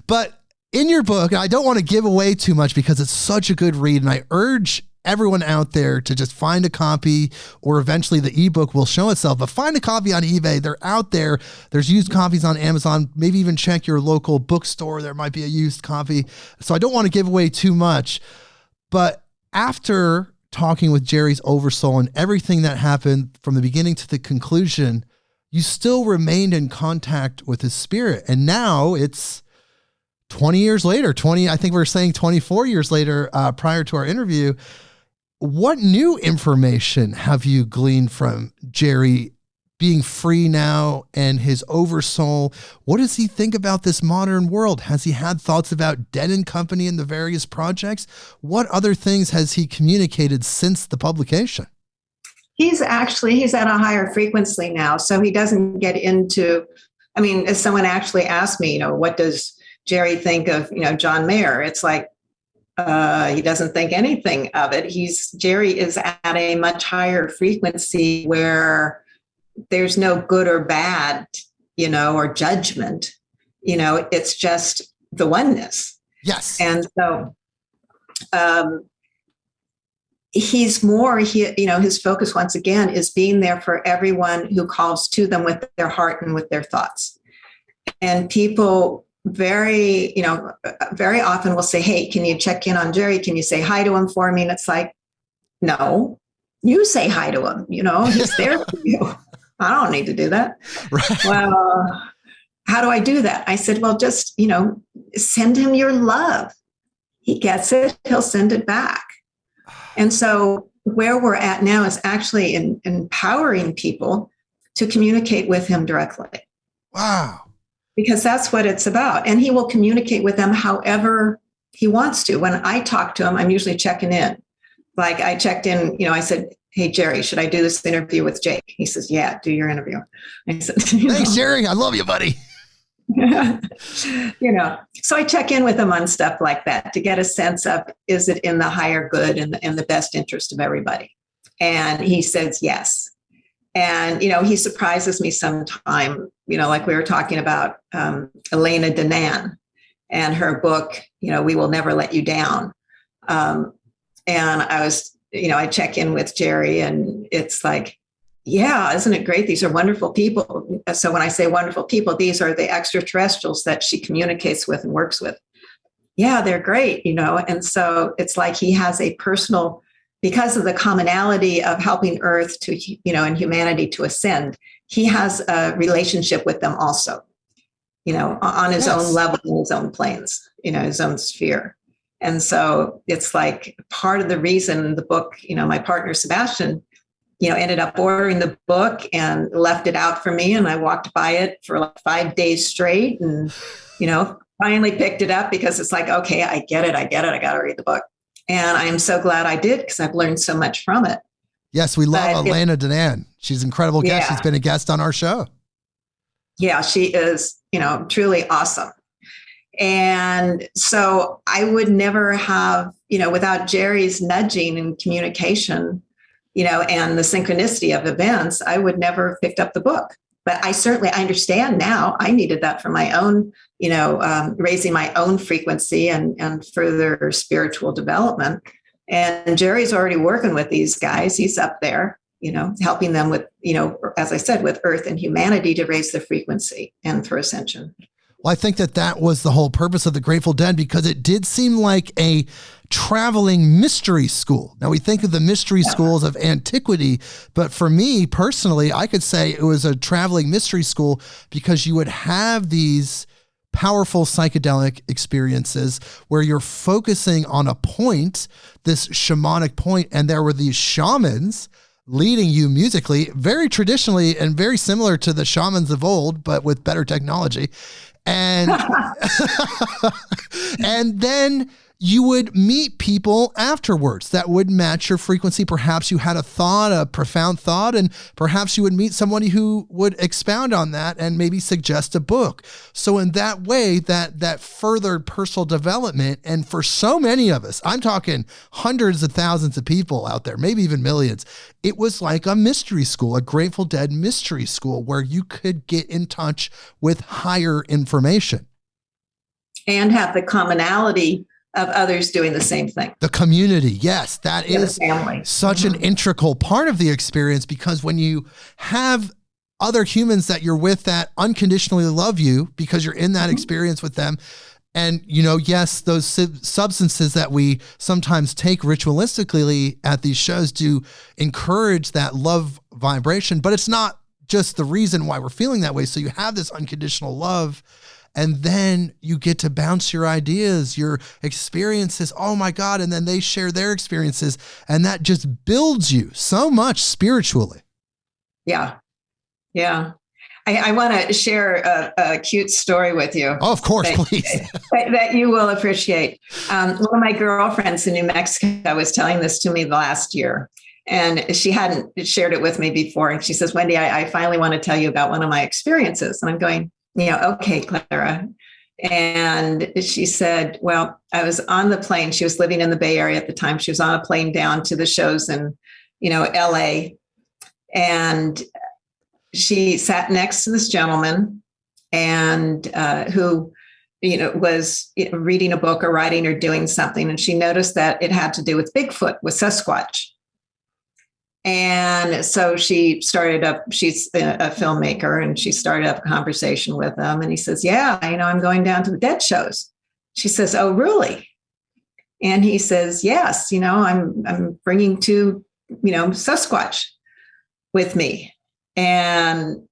But in your book, and I don't want to give away too much because it's such a good read, and I urge everyone out there to just find a copy, or eventually the ebook will show itself, but find a copy on eBay. They're out there. There's used copies on Amazon. Maybe even check your local bookstore. There might be a used copy. So I don't want to give away too much, but after talking with Jerry's Oversoul and everything that happened from the beginning to the conclusion, you still remained in contact with his spirit. And now it's 20 years later, I think we're saying 24 years later, prior to our interview. What new information have you gleaned from Jerry being free now and his Oversoul? What does he think about this modern world? Has he had thoughts about Dead & Company and the various projects? What other things has he communicated since the publication? He's at a higher frequency now. So he doesn't get into, if someone actually asked me, what does Jerry think of, John Mayer? It's like, he doesn't think anything of it. Jerry is at a much higher frequency where there's no good or bad, or judgment. It's just the oneness. Yes. And so, he's more, his focus once again is being there for everyone who calls to them with their heart and with their thoughts. And people very often will say, "Hey, can you check in on Jerry? Can you say hi to him for me?" And it's like, no, you say hi to him. He's there for you. I don't need to do that. Right. Well, how do I do that? I said, well, just, send him your love. He gets it. He'll send it back. And so where we're at now is actually empowering people to communicate with him directly. Wow. Because that's what it's about. And he will communicate with them however he wants to. When I talk to him, I'm usually checking in. Like I checked in, I said, "Hey, Jerry, should I do this interview with Jake?" He says, "Yeah, do your interview." I said, "Thanks, Jerry. I love you, buddy." So I check in with him on stuff like that to get a sense of, is it in the higher good and in the best interest of everybody? And he says, yes. And, he surprises me sometime, like we were talking about Elena Danaan and her book, We Will Never Let You Down. And I was, I check in with Jerry and it's like, yeah, isn't it great? These are wonderful people. So when I say wonderful people, these are the extraterrestrials that she communicates with and works with. Yeah, they're great, And so it's like he has a personal, because of the commonality of helping Earth to, and humanity to ascend, he has a relationship with them also. on his Yes. own level, in his own planes, his own sphere. And so it's like part of the reason the book, my partner, Sebastian, ended up ordering the book and left it out for me. And I walked by it for like 5 days straight and, finally picked it up because it's like, okay, I get it. I got to read the book. And I am so glad I did because I've learned so much from it. Yes, we love Elena Danan. She's an incredible guest. She's been a guest on our show. Yeah, she is, truly awesome. And so I would never have, without Jerry's nudging and communication, and the synchronicity of events, I would never have picked up the book. But I understand now I needed that for my own, raising my own frequency and further spiritual development. And Jerry's already working with these guys. He's up there, helping them with, as I said, with Earth and humanity to raise the frequency and for ascension. Well, I think that was the whole purpose of the Grateful Dead, because it did seem like a traveling mystery school. Now, we think of the mystery schools of antiquity, but for me personally, I could say it was a traveling mystery school because you would have these powerful psychedelic experiences where you're focusing on a point, this shamanic point, and there were these shamans leading you musically, very traditionally and very similar to the shamans of old, but with better technology. And and then you would meet people afterwards that would match your frequency. Perhaps you had a profound thought, and perhaps you would meet somebody who would expound on that and maybe suggest a book. So in that way, that furthered personal development. And for so many of us, I'm talking hundreds of thousands of people out there, maybe even millions, it was like a mystery school, a Grateful Dead mystery school where you could get in touch with higher information. And have the commonality of others doing the same thing. The community, yes, that is such an integral part of the experience, because when you have other humans that you're with that unconditionally love you because you're in that experience with them, and yes, those substances that we sometimes take ritualistically at these shows do encourage that love vibration, but it's not just the reason why we're feeling that way. So you have this unconditional love, and then you get to bounce your ideas, your experiences. Oh my God. And then they share their experiences, and that just builds you so much spiritually. Yeah. Yeah. I want to share a cute story with you. Oh, of course, please. that you will appreciate. One of my girlfriends in New Mexico was telling this to me last year, and she hadn't shared it with me before. And she says, Wendy, I finally want to tell you about one of my experiences. And I'm going, okay, Clara. And she said, well, I was on the plane. She was living in the Bay Area at the time. She was on a plane down to the shows in, LA. And she sat next to this gentleman and who, was reading a book or writing or doing something. And she noticed that it had to do with Bigfoot, with Sasquatch. And so she's a filmmaker, and she started up a conversation with him. And he says, yeah, I'm going down to the Dead shows. She says, oh, really? And he says, yes, I'm bringing two, Sasquatch with me. And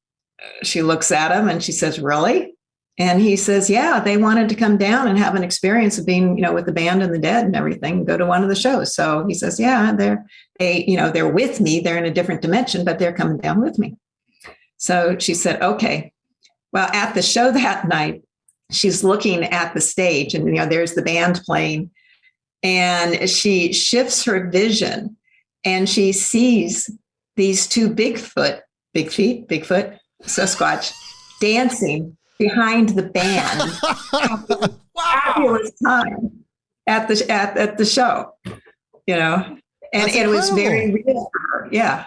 she looks at him and she says, really? And he says, yeah, they wanted to come down and have an experience of being, with the band and the Dead and everything, and go to one of the shows. So he says, yeah, they're with me. They're in a different dimension, but they're coming down with me. So she said, okay. Well, at the show that night, she's looking at the stage, and, there's the band playing, and she shifts her vision, and she sees these two Bigfoot, Sasquatch, dancing behind the band. Fabulous time at the show, and it was very real for her. Yeah.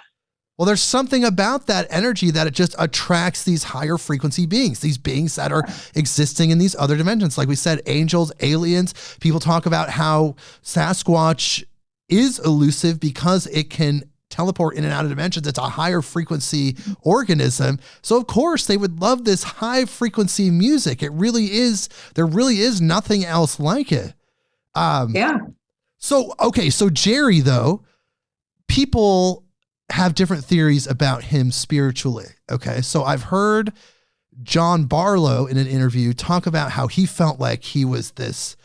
Well, there's something about that energy that it just attracts these higher frequency beings, these beings that are existing in these other dimensions. Like we said, angels, aliens. People talk about how Sasquatch is elusive because it can teleport in and out of dimensions. It's a higher frequency organism. So of course they would love this high frequency music. There really is nothing else like it. Yeah. So Jerry, though, people have different theories about him spiritually. Okay. So I've heard John Barlow in an interview talk about how he felt like he was this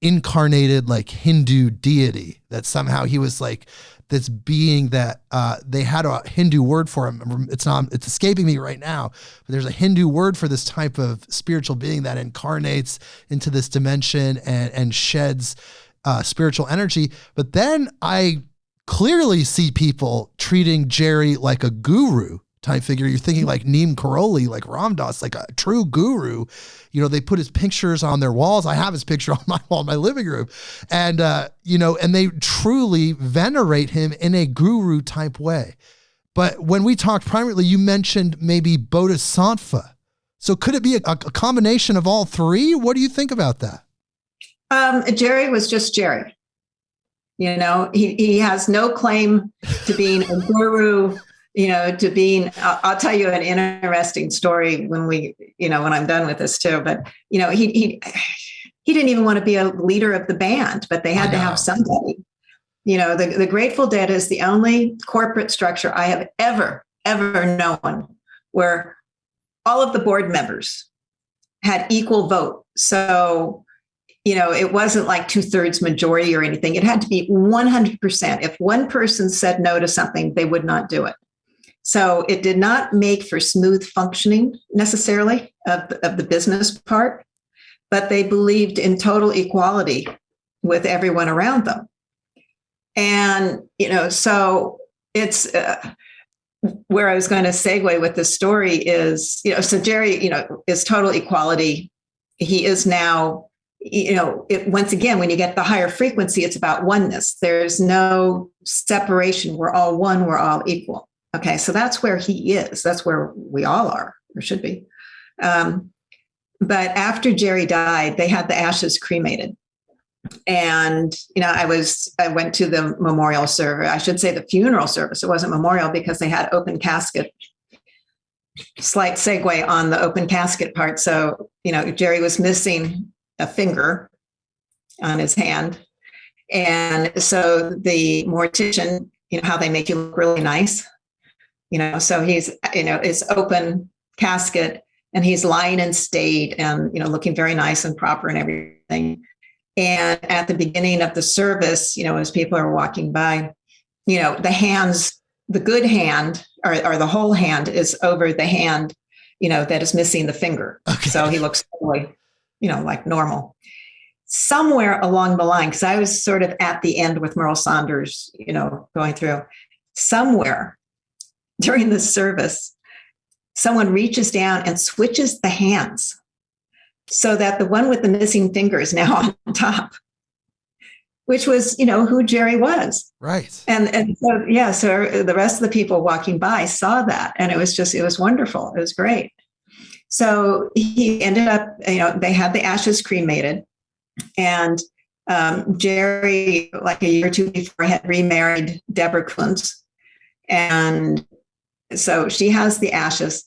incarnated like Hindu deity, that somehow he was like this being that they had a Hindu word for him. It's escaping me right now, but there's a Hindu word for this type of spiritual being that incarnates into this dimension and sheds spiritual energy. But then I clearly see people treating Jerry like a guru type figure. You're thinking like Neem Karoli, like Ram Dass, like a true guru. You know, they put his pictures on their walls. I have his picture on my wall in my living room. And, and they truly venerate him in a guru type way. But when we talked privately, you mentioned maybe Bodhisattva. So could it be a combination of all three? What do you think about that? Jerry was just Jerry. You know, he has no claim to being a guru, to being, I'll tell you an interesting story when I'm done with this too, but, he didn't even want to be a leader of the band, but they had to have somebody. The Grateful Dead is the only corporate structure I have ever known where all of the board members had equal vote. So, it wasn't like 2/3 majority or anything. It had to be 100%. If one person said no to something, they would not do it. So it did not make for smooth functioning necessarily of the business part, but they believed in total equality with everyone around them. And, so it's where I was going to segue with this story is, so Jerry, is total equality. He is now, once again, when you get the higher frequency, it's about oneness. There's no separation. We're all one. We're all equal. Okay. So that's where he is. That's where we all are, or should be. But after Jerry died, they had the ashes cremated. And, I went to the memorial service. I should say the funeral service. It wasn't memorial because they had open casket. Slight segue on the open casket part. So, Jerry was missing a finger on his hand. And so the mortician, how they make you look really nice, so he's, it's open casket and he's lying in state and, looking very nice and proper and everything. And at the beginning of the service, as people are walking by, the hands, the good hand or the whole hand is over the hand, that is missing the finger. Okay. So he looks totally, like normal. Somewhere along the line, because I was sort of at the end with Merle Saunders, going through, somewhere during the service, someone reaches down and switches the hands so that the one with the missing finger is now on top, which was, who Jerry was. Right. And so the rest of the people walking by saw that. And it was wonderful. It was great. So he ended up, they had the ashes cremated, and Jerry, like a year or two before, had remarried Deborah Kuntz. And so she has the ashes.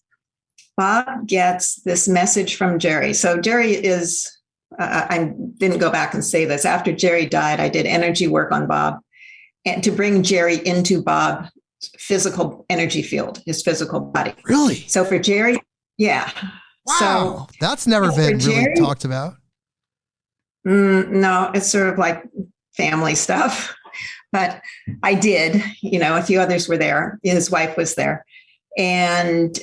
Bob gets this message from Jerry. So Jerry is, I didn't go back and say this. After Jerry died, I did energy work on Bob and to bring Jerry into Bob's physical energy field, his physical body. Really? So for Jerry, yeah. Wow. So that's never been really talked about. No, it's sort of like family stuff. But I did, a few others were there. His wife was there. And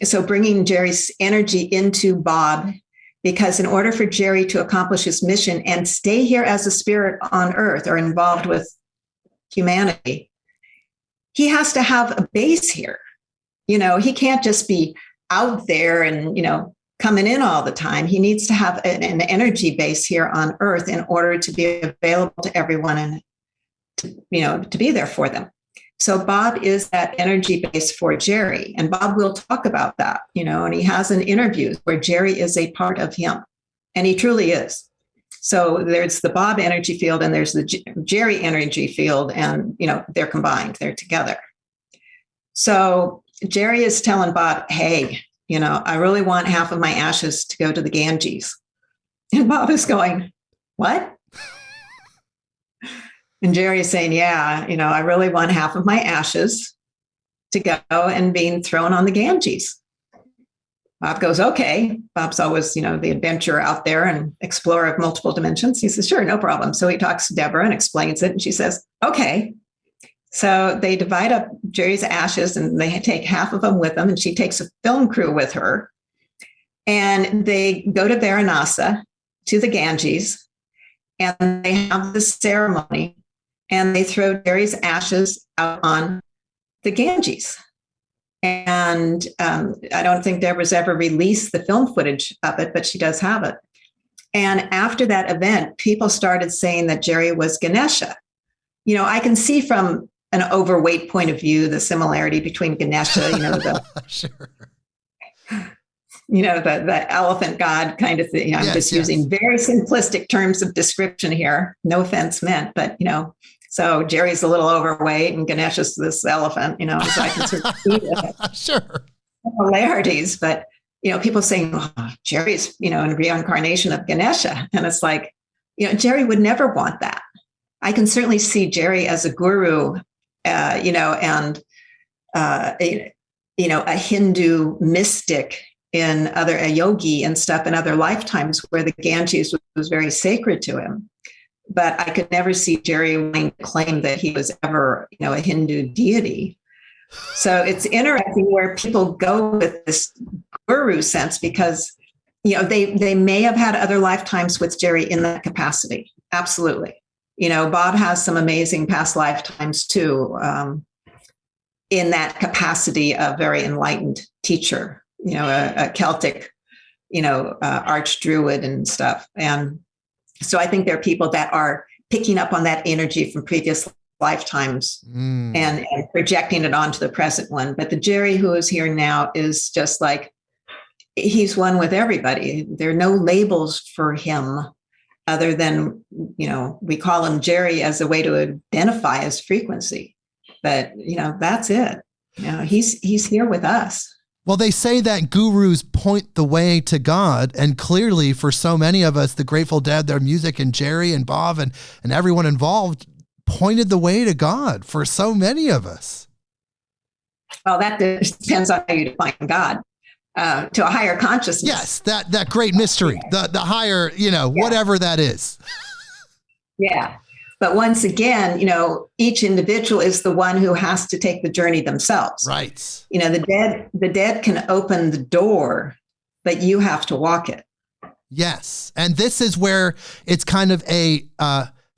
so bringing Jerry's energy into Bob, because in order for Jerry to accomplish his mission and stay here as a spirit on earth or involved with humanity, he has to have a base here. He can't just be out there and, coming in all the time. He needs to have an energy base here on earth in order to be available to everyone and, to be there for them. So Bob is that energy base for Jerry. And Bob will talk about that, and he has an interview where Jerry is a part of him. And he truly is. So there's the Bob energy field and there's the Jerry energy field. And, they're combined, they're together. So Jerry is telling Bob, hey, I really want half of my ashes to go to the Ganges. And Bob is going, what? And Jerry is saying, yeah, I really want half of my ashes to go and being thrown on the Ganges. Bob goes, okay. Bob's always, the adventurer out there and explorer of multiple dimensions. He says, sure, no problem. So he talks to Deborah and explains it. And she says, okay. So they divide up Jerry's ashes and they take half of them with them. And she takes a film crew with her. And they go to Varanasi, to the Ganges, and they have this ceremony and they throw Jerry's ashes out on the Ganges. And I don't think Deborah's ever released the film footage of it, but she does have it. And after that event, people started saying that Jerry was Ganesha. I can see from an overweight point of view the similarity between Ganesha, Sure. The elephant god kind of thing. I'm just using very simplistic terms of description here. No offense meant, but so Jerry's a little overweight and Ganesha's this elephant, so I can sort of see the Sure. similarities. But, people saying, oh, Jerry's, a reincarnation of Ganesha. And it's like, Jerry would never want that. I can certainly see Jerry as a guru, and, a Hindu mystic a yogi and stuff in other lifetimes where the Ganges was very sacred to him. But I could never see Jerry wanting to claim that he was ever, a Hindu deity. So it's interesting where people go with this guru sense because, they may have had other lifetimes with Jerry in that capacity. Absolutely. Bob has some amazing past lifetimes too, in that capacity of very enlightened teacher, a Celtic, arch druid and stuff. And so I think there are people that are picking up on that energy from previous lifetimes and projecting it onto the present one. But the Jerry who is here now is just like, he's one with everybody. There are no labels for him other than, we call him Jerry as a way to identify his frequency. But, that's it. He's here with us. Well, they say that gurus point the way to God. And clearly for so many of us, the Grateful Dead, their music and Jerry and Bob and everyone involved pointed the way to God for so many of us. Well, that depends on how you define God, to a higher consciousness. Yes, that great mystery, the higher, whatever that is. Yeah. But once again, each individual is the one who has to take the journey themselves. Right. The dead can open the door, but you have to walk it. Yes. And this is where it's kind of a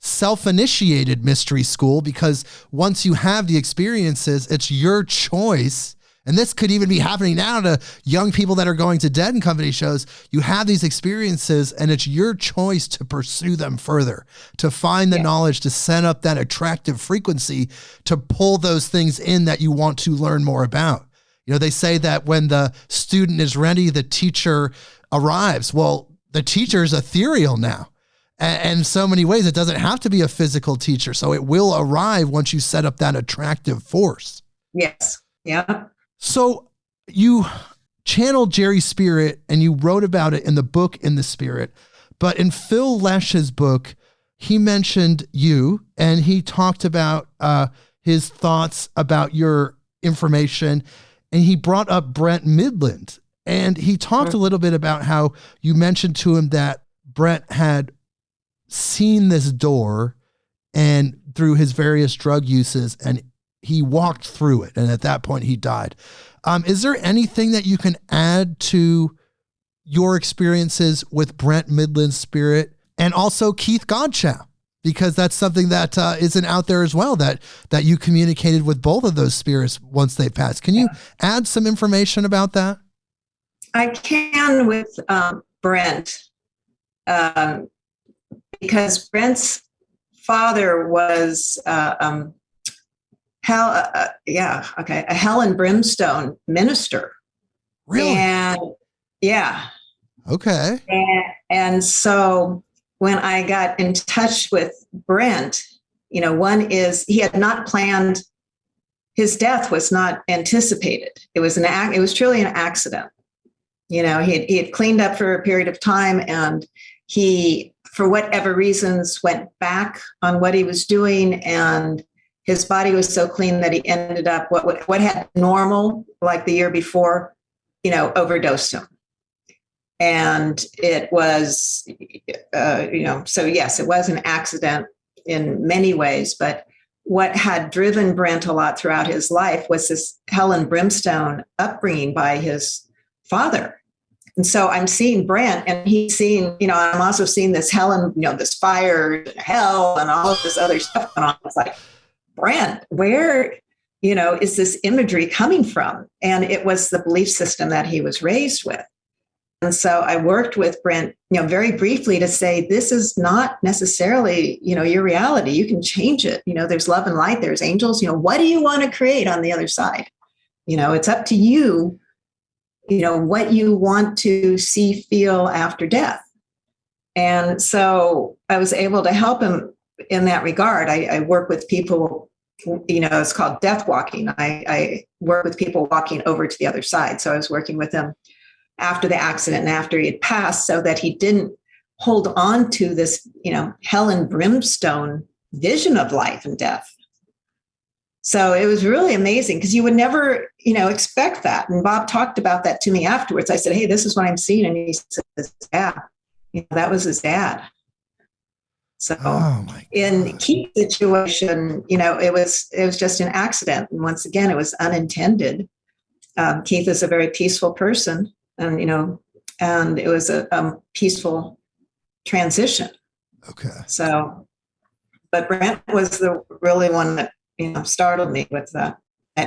self-initiated mystery school, because once you have the experiences, it's your choice. And this could even be happening now to young people that are going to Dead and Company shows. You have these experiences and it's your choice to pursue them further, to find the knowledge, to set up that attractive frequency, to pull those things in that you want to learn more about. They say that when the student is ready, the teacher arrives. Well, the teacher is ethereal now. And in so many ways, it doesn't have to be a physical teacher. So it will arrive once you set up that attractive force. Yes. Yeah. So you channeled Jerry's spirit and you wrote about it in the book In the Spirit. But in Phil Lesh's book, he mentioned you and he talked about his thoughts about your information. And he brought up Brent Midland. And he talked a little bit about how you mentioned to him that Brent had seen this door and through his various drug uses, and he walked through it. And at that point he died. Is there anything that you can add to your experiences with Brent Midland's spirit and also Keith Godchow? Because that's something that isn't out there as well, that you communicated with both of those spirits once they passed. Can you add some information about that? I can with Brent, because Brent's father was a hell and brimstone minister. Really? And yeah. Okay. And so when I got in touch with Brent, one is he had not planned, his death was not anticipated. It was truly an accident. He had cleaned up for a period of time, and he, for whatever reasons, went back on what he was doing, and his body was so clean that he ended up what had normal, like the year before, overdosed him. And it was, so yes, it was an accident in many ways, but what had driven Brent a lot throughout his life was this hell and brimstone upbringing by his father. And so I'm seeing Brent, and he's seeing, I'm also seeing this hell and, this fire and hell and all of this other stuff going on. It's like, Brent, where, is this imagery coming from? And it was the belief system that he was raised with. And so I worked with Brent, very briefly to say, this is not necessarily, your reality. You can change it. There's love and light, there's angels. What do you want to create on the other side? It's up to you, what you want to see, feel after death. And so I was able to help him in that regard. I work with people, it's called death walking. I work with people walking over to the other side. So I was working with him after the accident and after he had passed, so that he didn't hold on to this, hell and brimstone vision of life and death. So it was really amazing, because you would never, expect that. And Bob talked about that to me afterwards. I said, hey, this is what I'm seeing. And he said, yeah, that was his dad. So in Keith's situation, it was just an accident. And once again, it was unintended. Keith is a very peaceful person, and, and it was a peaceful transition. Okay. So, but Brent was the really one that, startled me with that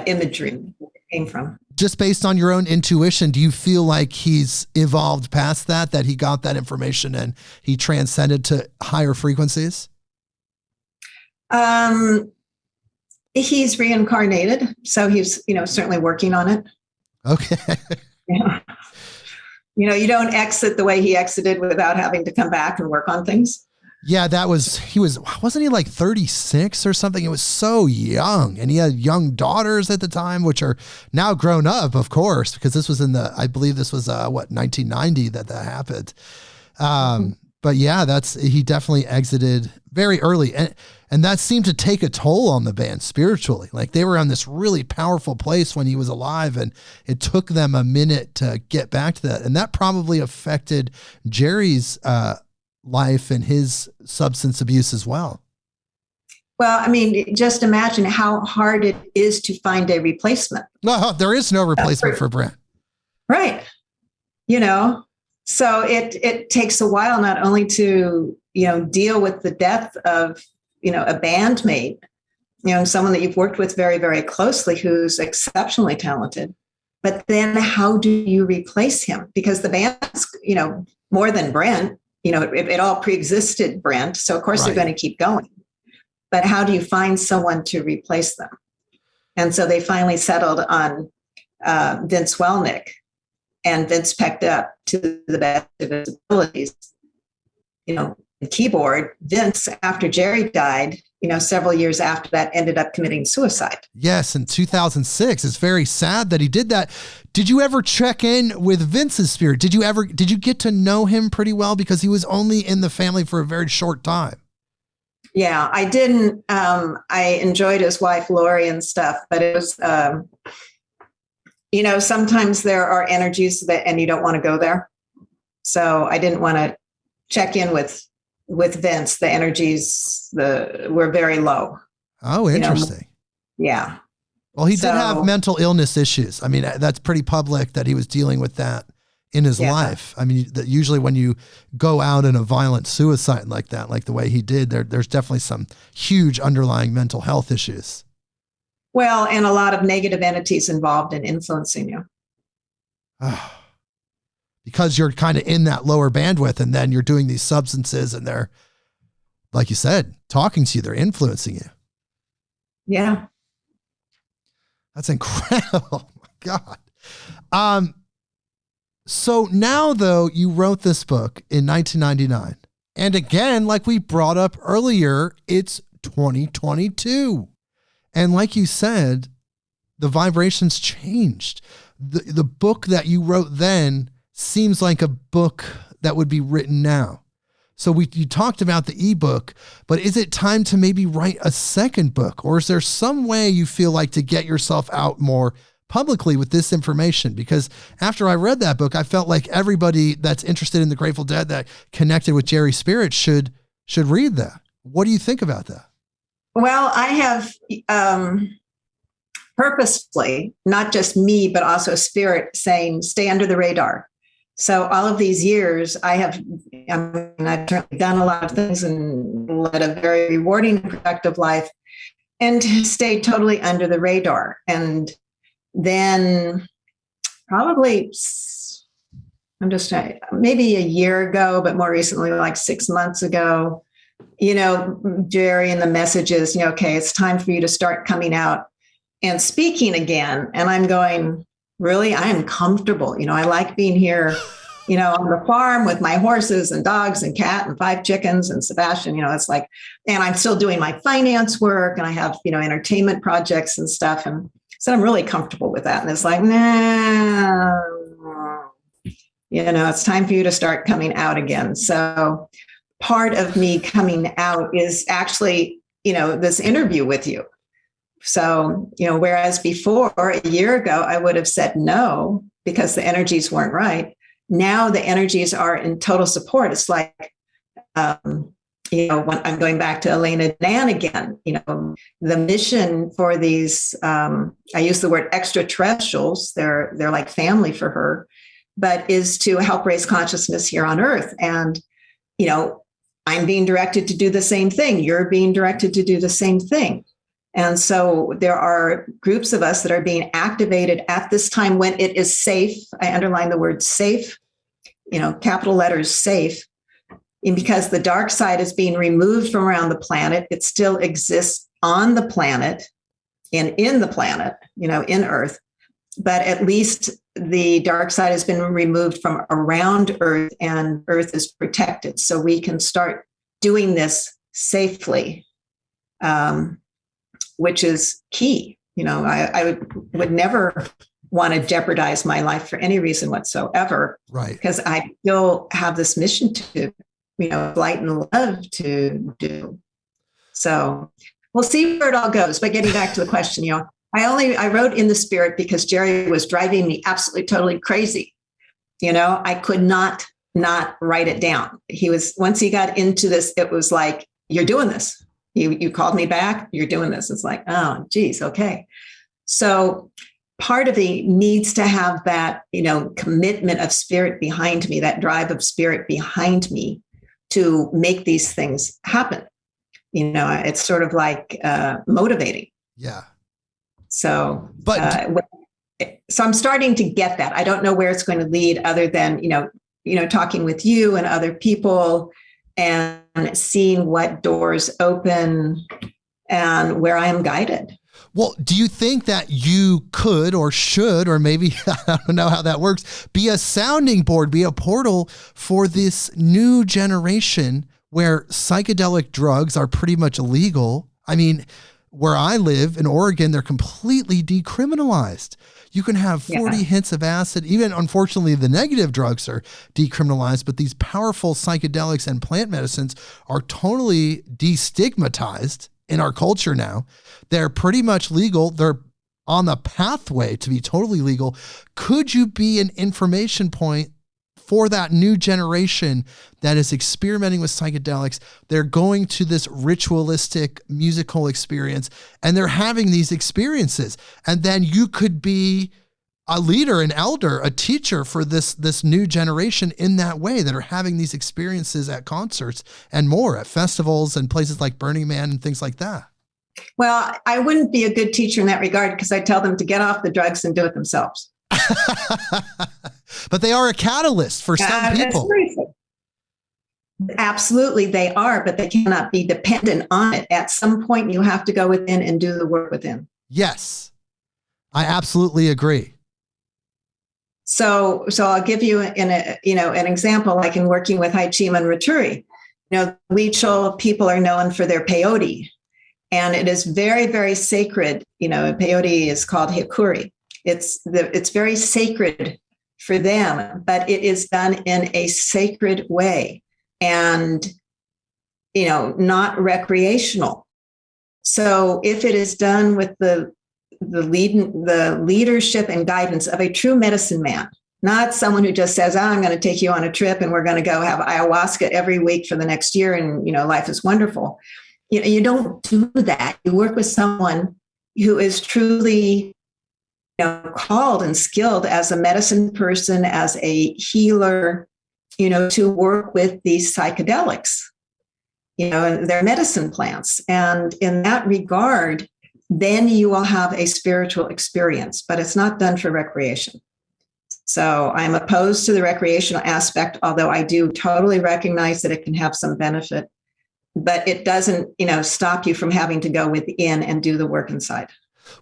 imagery where it came from. Just based on your own intuition, do you feel like he's evolved past that he got that information and he transcended to higher frequencies? He's reincarnated, so he's, certainly working on it. Okay. Yeah. You don't exit the way he exited without having to come back and work on things. Yeah, wasn't he like 36 or something? It was so young, and he had young daughters at the time, which are now grown up, of course, because this was I believe this was 1990 that happened. But yeah, he definitely exited very early, and that seemed to take a toll on the band spiritually. Like, they were on this really powerful place when he was alive, and it took them a minute to get back to that. And that probably affected Jerry's life and his substance abuse as well. Well, I mean, just imagine how hard it is to find a replacement. No, there is no replacement for Brent. Right. So it takes a while not only to, deal with the death of, a bandmate, someone that you've worked with very, very closely, who's exceptionally talented, but then how do you replace him? Because the band's, more than Brent, it all preexisted Brent. So of course they're going to keep going, but how do you find someone to replace them? And so they finally settled on Vince Welnick, and Vince picked up to the best of his abilities, the keyboard. Vince, after Jerry died, several years after that, ended up committing suicide. Yes, in 2006. It's very sad that he did that. Did you ever check in with Vince's spirit? Did you get to know him pretty well? Because he was only in the family for a very short time. Yeah, I didn't. I enjoyed his wife, Lori, and stuff, but it was, sometimes there are energies and you don't want to go there. So I didn't want to check in with Vince. The energies were very low. Oh, interesting. Yeah. Well, he did have mental illness issues. I mean, that's pretty public that he was dealing with that in his life. I mean, that usually when you go out in a violent suicide like that, like the way he did, there's definitely some huge underlying mental health issues. Well, and a lot of negative entities involved in influencing you. Because you're kind of in that lower bandwidth, and then you're doing these substances, and they're, like you said, talking to you, they're influencing you. Yeah. That's incredible. Oh my God. So now, though, you wrote this book in 1999. And again, like we brought up earlier, it's 2022. And like you said, the vibrations changed. The book that you wrote then seems like a book that would be written now. So you talked about the ebook, but is it time to maybe write a second book? Or is there some way you feel like to get yourself out more publicly with this information, because after I read that book, I felt like everybody that's interested in the Grateful Dead that connected with Jerry's spirit should read that. What do you think about that? Well, I have purposefully, not just me, but also spirit saying, stay under the radar. So all of these years, I've certainly done a lot of things and led a very rewarding, productive life, and stayed totally under the radar. And then probably, maybe a year ago, but more recently, like 6 months ago, Jerry and the messages, okay, it's time for you to start coming out and speaking again. And I'm going, really? I am comfortable. I like being here, on the farm with my horses and dogs and cat and 5 chickens and Sebastian, it's like, and I'm still doing my finance work and I have, entertainment projects and stuff. And so I'm really comfortable with that. And it's like, nah, it's time for you to start coming out again. So part of me coming out is actually, this interview with you. So, whereas before a year ago, I would have said no because the energies weren't right. Now the energies are in total support. It's like, when I'm going back to Elena Dan again, the mission for these, I use the word extraterrestrials, they're like family for her, but is to help raise consciousness here on Earth. And, I'm being directed to do the same thing. You're being directed to do the same thing. And so there are groups of us that are being activated at this time when it is safe. I underline the word safe, capital letters safe. And because the dark side is being removed from around the planet, it still exists on the planet and in the planet, in Earth. But at least the dark side has been removed from around Earth and Earth is protected. So we can start doing this safely, which is key. I would never want to jeopardize my life for any reason whatsoever. Right. Because I still have this mission to, light and love to do. So we'll see where it all goes. But getting back to the question, I wrote in the spirit because Jerry was driving me absolutely totally crazy. I could not write it down. Once he got into this, it was like, you're doing this. You called me back, you're doing this. It's like, oh, geez, okay. So part of me needs to have that, commitment of spirit behind me, that drive of spirit behind me to make these things happen. It's sort of like motivating. Yeah. So, so I'm starting to get that. I don't know where it's going to lead other than, talking with you and other people and seeing what doors open and where I am guided. Well, do you think that you could or should, or maybe, I don't know how that works, be a sounding board, be a portal for this new generation where psychedelic drugs are pretty much illegal? I mean, where I live in Oregon, they're completely decriminalized. You can have 40 hints of acid. Even, unfortunately, the negative drugs are decriminalized, but these powerful psychedelics and plant medicines are totally destigmatized in our culture now. They're pretty much legal. They're on the pathway to be totally legal. Could you be an information point for that new generation that is experimenting with psychedelics? They're going to this ritualistic musical experience and they're having these experiences. And then you could be a leader, an elder, a teacher for this new generation in that way, that are having these experiences at concerts and more, at festivals and places like Burning Man and things like that. Well, I wouldn't be a good teacher in that regard because I tell them to get off the drugs and do it themselves. But they are a catalyst for some people. Absolutely, they are, but they cannot be dependent on it. At some point, you have to go within and do the work within. Yes, I absolutely agree. So I'll give you an example. Like in working with Haichima and Raturi, Huichol people are known for their peyote, and it is very, very sacred. Peyote is called hikuri. It's very sacred for them, but it is done in a sacred way and, not recreational. So if it is done with the the leadership and guidance of a true medicine man, not someone who just says, I'm going to take you on a trip and we're going to go have ayahuasca every week for the next year and, life is wonderful. You don't do that. You work with someone who is truly called and skilled as a medicine person, as a healer, to work with these psychedelics, their medicine plants. And in that regard, then you will have a spiritual experience, but it's not done for recreation. So I'm opposed to the recreational aspect, although I do totally recognize that it can have some benefit, but it doesn't, stop you from having to go within and do the work inside.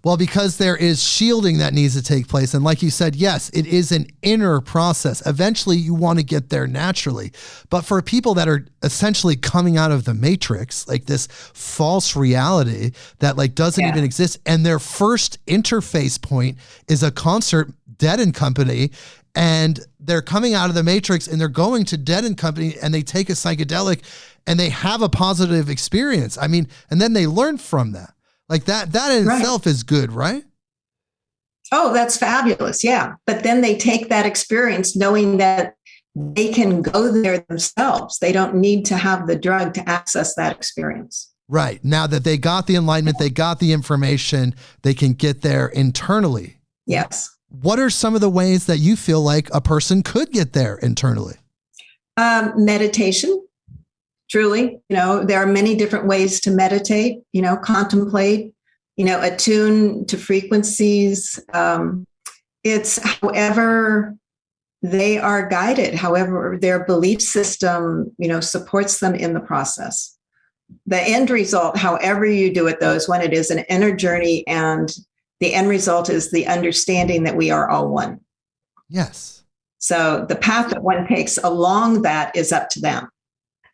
Well, because there is shielding that needs to take place. And like you said, yes, it is an inner process. Eventually you want to get there naturally. But for people that are essentially coming out of the matrix, like this false reality that doesn't even exist. And their first interface point is a concert, Dead and Company. And they're coming out of the matrix and they're going to Dead and Company and they take a psychedelic and they have a positive experience. I mean, and then they learn from that. That in itself is good, right? Oh, that's fabulous. Yeah. But then they take that experience knowing that they can go there themselves. They don't need to have the drug to access that experience. Right. Now that they got the enlightenment, they got the information, they can get there internally. Yes. What are some of the ways that you feel like a person could get there internally? Meditation. Truly, there are many different ways to meditate, contemplate, attune to frequencies. It's however they are guided, however their belief system, supports them in the process. The end result, however you do it, though, is when it is an inner journey and the end result is the understanding that we are all one. Yes. So the path that one takes along that is up to them.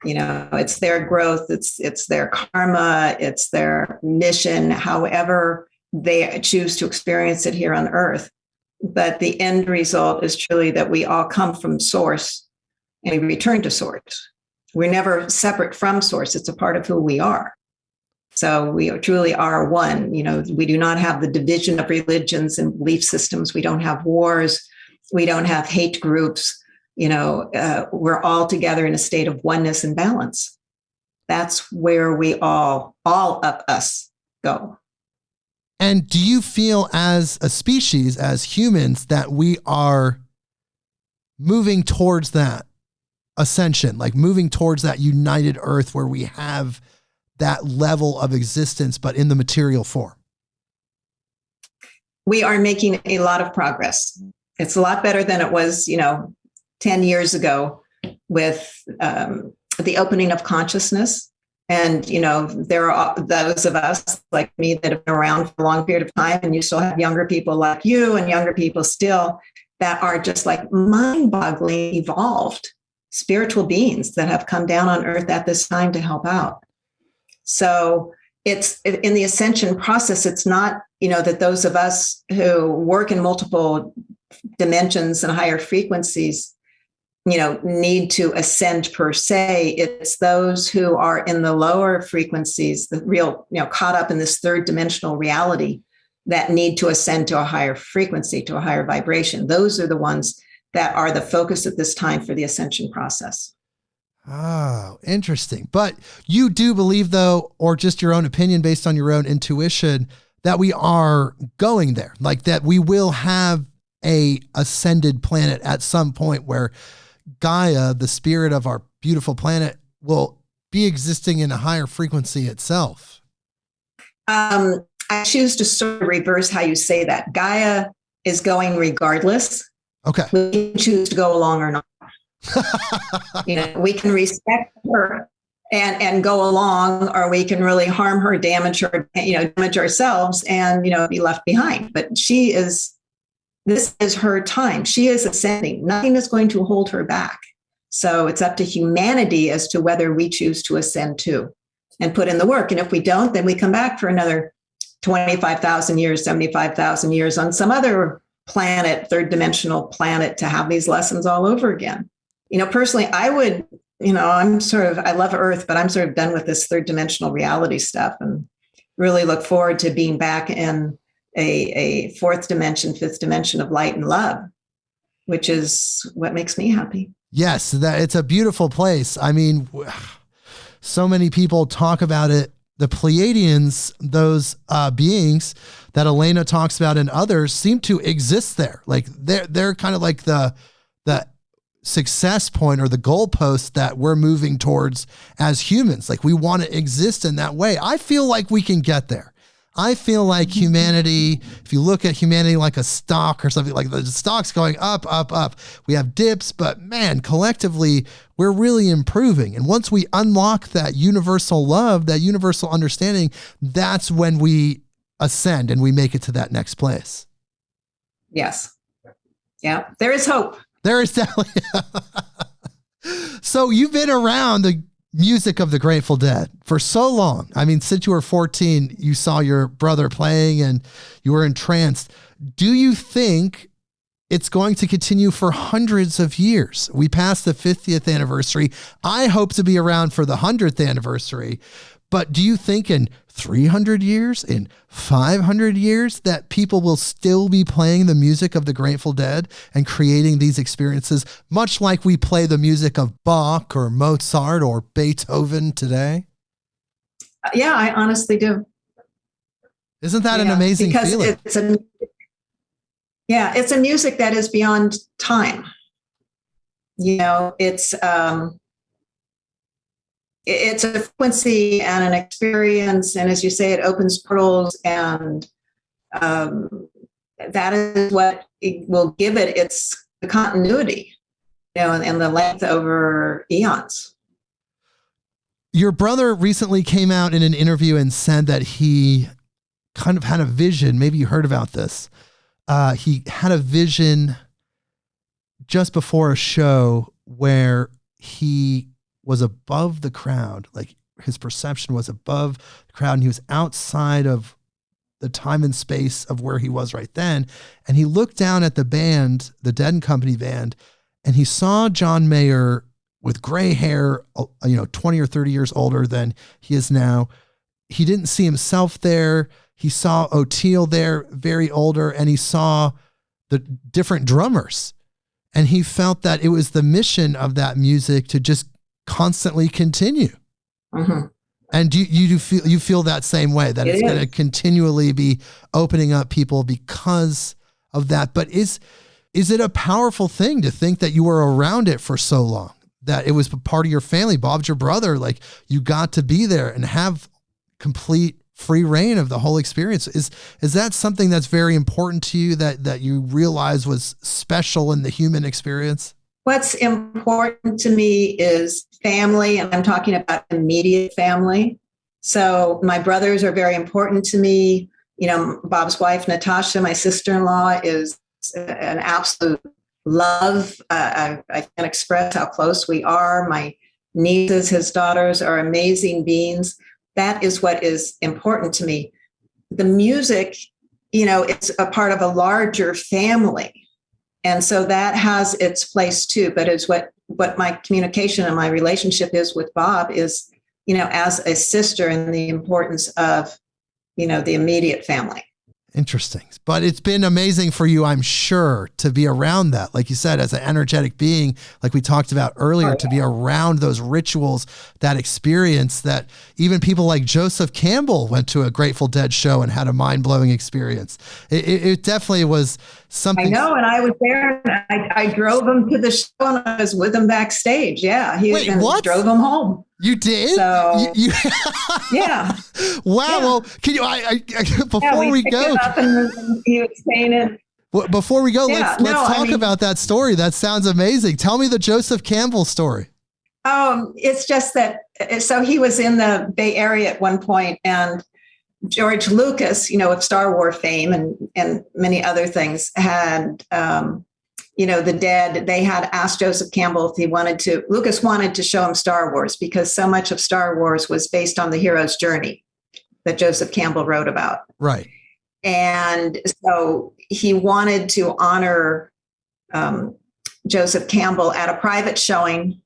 It's their growth, it's their karma, it's their mission, however they choose to experience it here on earth. But the end result is truly that we all come from source and we return to source. We're never separate from source. It's a part of who we are. So we truly are one. We do not have the division of religions and belief systems. We don't have wars. We don't have hate groups. We're all together in a state of oneness and balance. That's where we all of us go. And do you feel as a species, as humans, that we are moving towards that ascension, moving towards that united earth where we have that level of existence, but in the material form? We are making a lot of progress. It's a lot better than it was, 10 years ago with the opening of consciousness. And, there are those of us like me that have been around for a long period of time, and you still have younger people like you and younger people still that are just mind-boggling evolved spiritual beings that have come down on earth at this time to help out. So it's in the ascension process. It's not, that those of us who work in multiple dimensions and higher frequencies need to ascend per se. It's those who are in the lower frequencies, the real, caught up in this third dimensional reality that need to ascend to a higher frequency, to a higher vibration. Those are the ones that are the focus at this time for the ascension process. Oh, interesting. But you do believe, though, or just your own opinion based on your own intuition, that we are going there, that we will have a ascended planet at some point where Gaia, the spirit of our beautiful planet, will be existing in a higher frequency itself. I choose to sort of reverse how you say that. Gaia is going regardless. Okay. We can choose to go along or not. We can respect her and go along, or we can really harm her, damage her, damage ourselves and, be left behind. But this is her time. She is ascending. Nothing is going to hold her back. So it's up to humanity as to whether we choose to ascend too and put in the work. And if we don't, then we come back for another 25,000 years, 75,000 years on some other planet, third dimensional planet, to have these lessons all over again. Personally, I would, I love Earth, but I'm sort of done with this third dimensional reality stuff and really look forward to being back in a fourth dimension, fifth dimension of light and love, which is what makes me happy. Yes, that it's a beautiful place. I mean, so many people talk about it. The Pleiadians, those beings that Elena talks about and others, seem to exist there. Like they're kind of like the success point or the goalpost that we're moving towards as humans. Like we want to exist in that way. I feel like we can get there. I feel like humanity, if you look at humanity like a stock or something, like the stock's going up, up, up. We have dips, but man, collectively, we're really improving. And once we unlock that universal love, that universal understanding, that's when we ascend and we make it to that next place. Yes. Yeah. There is hope. There is definitely. So you've been around the music of the Grateful Dead for so long. I mean, since you were 14, you saw your brother playing and you were entranced. Do you think it's going to continue for hundreds of years? We passed the 50th anniversary. I hope to be around for the 100th anniversary. But do you think in 300 years, in 500 years, that people will still be playing the music of the Grateful Dead and creating these experiences, much like we play the music of Bach or Mozart or Beethoven today? Yeah, I honestly do. Isn't that an amazing feeling? It's a music that is beyond time. You know, it's a frequency and an experience. And as you say, it opens portals, and that is what it will give it its continuity, you know, and the length over eons. Your brother recently came out in an interview and said that he kind of had a vision. Maybe you heard about this. He had a vision just before a show where he was above the crowd. Like his perception was above the crowd, and he was outside of the time and space of where he was right then. And he looked down at the band, the Dead and Company band, and he saw John Mayer with gray hair, 20 or 30 years older than he is now. He didn't see himself there. He saw O'Teal there, very older, and he saw the different drummers. And he felt that it was the mission of that music to just constantly continue. Mm-hmm. And you feel that same way, that it's going to continually be opening up people because of that. But is it a powerful thing to think that you were around it for so long, that it was part of your family? Bob's your brother. Like you got to be there and have complete free reign of the whole experience. Is that something that's very important to you, that you realize was special in the human experience? What's important to me is family, and I'm talking about immediate family. So my brothers are very important to me. You know, Bob's wife, Natasha, my sister-in-law, is an absolute love. I can't express how close we are. My nieces, his daughters, are amazing beings. That is what is important to me. The music, you know, it's a part of a larger family. And so that has its place too. But it's what my communication and my relationship is with Bob is, you know, as a sister, and the importance of, you know, the immediate family. Interesting. But it's been amazing for you, I'm sure, to be around that. Like you said, as an energetic being, like we talked about earlier, to be around those rituals, that experience, that even people like Joseph Campbell went to a Grateful Dead show and had a mind-blowing experience. It definitely was something. I know, and I was there, and I drove him to the show, and I was with him backstage. Yeah, drove him home. You did? So, yeah. Wow. Yeah. Well, can you? Before we go, and he was saying it. Well, before we go, let's talk about that story. That sounds amazing. Tell me the Joseph Campbell story. It's just that. So he was in the Bay Area at one point, and George Lucas, you know, of Star Wars fame and many other things, had. You know, the Dead, they had asked Joseph Campbell if Lucas wanted to show him Star Wars, because so much of Star Wars was based on the hero's journey that Joseph Campbell wrote about. Right. And so he wanted to honor Joseph Campbell at a private showing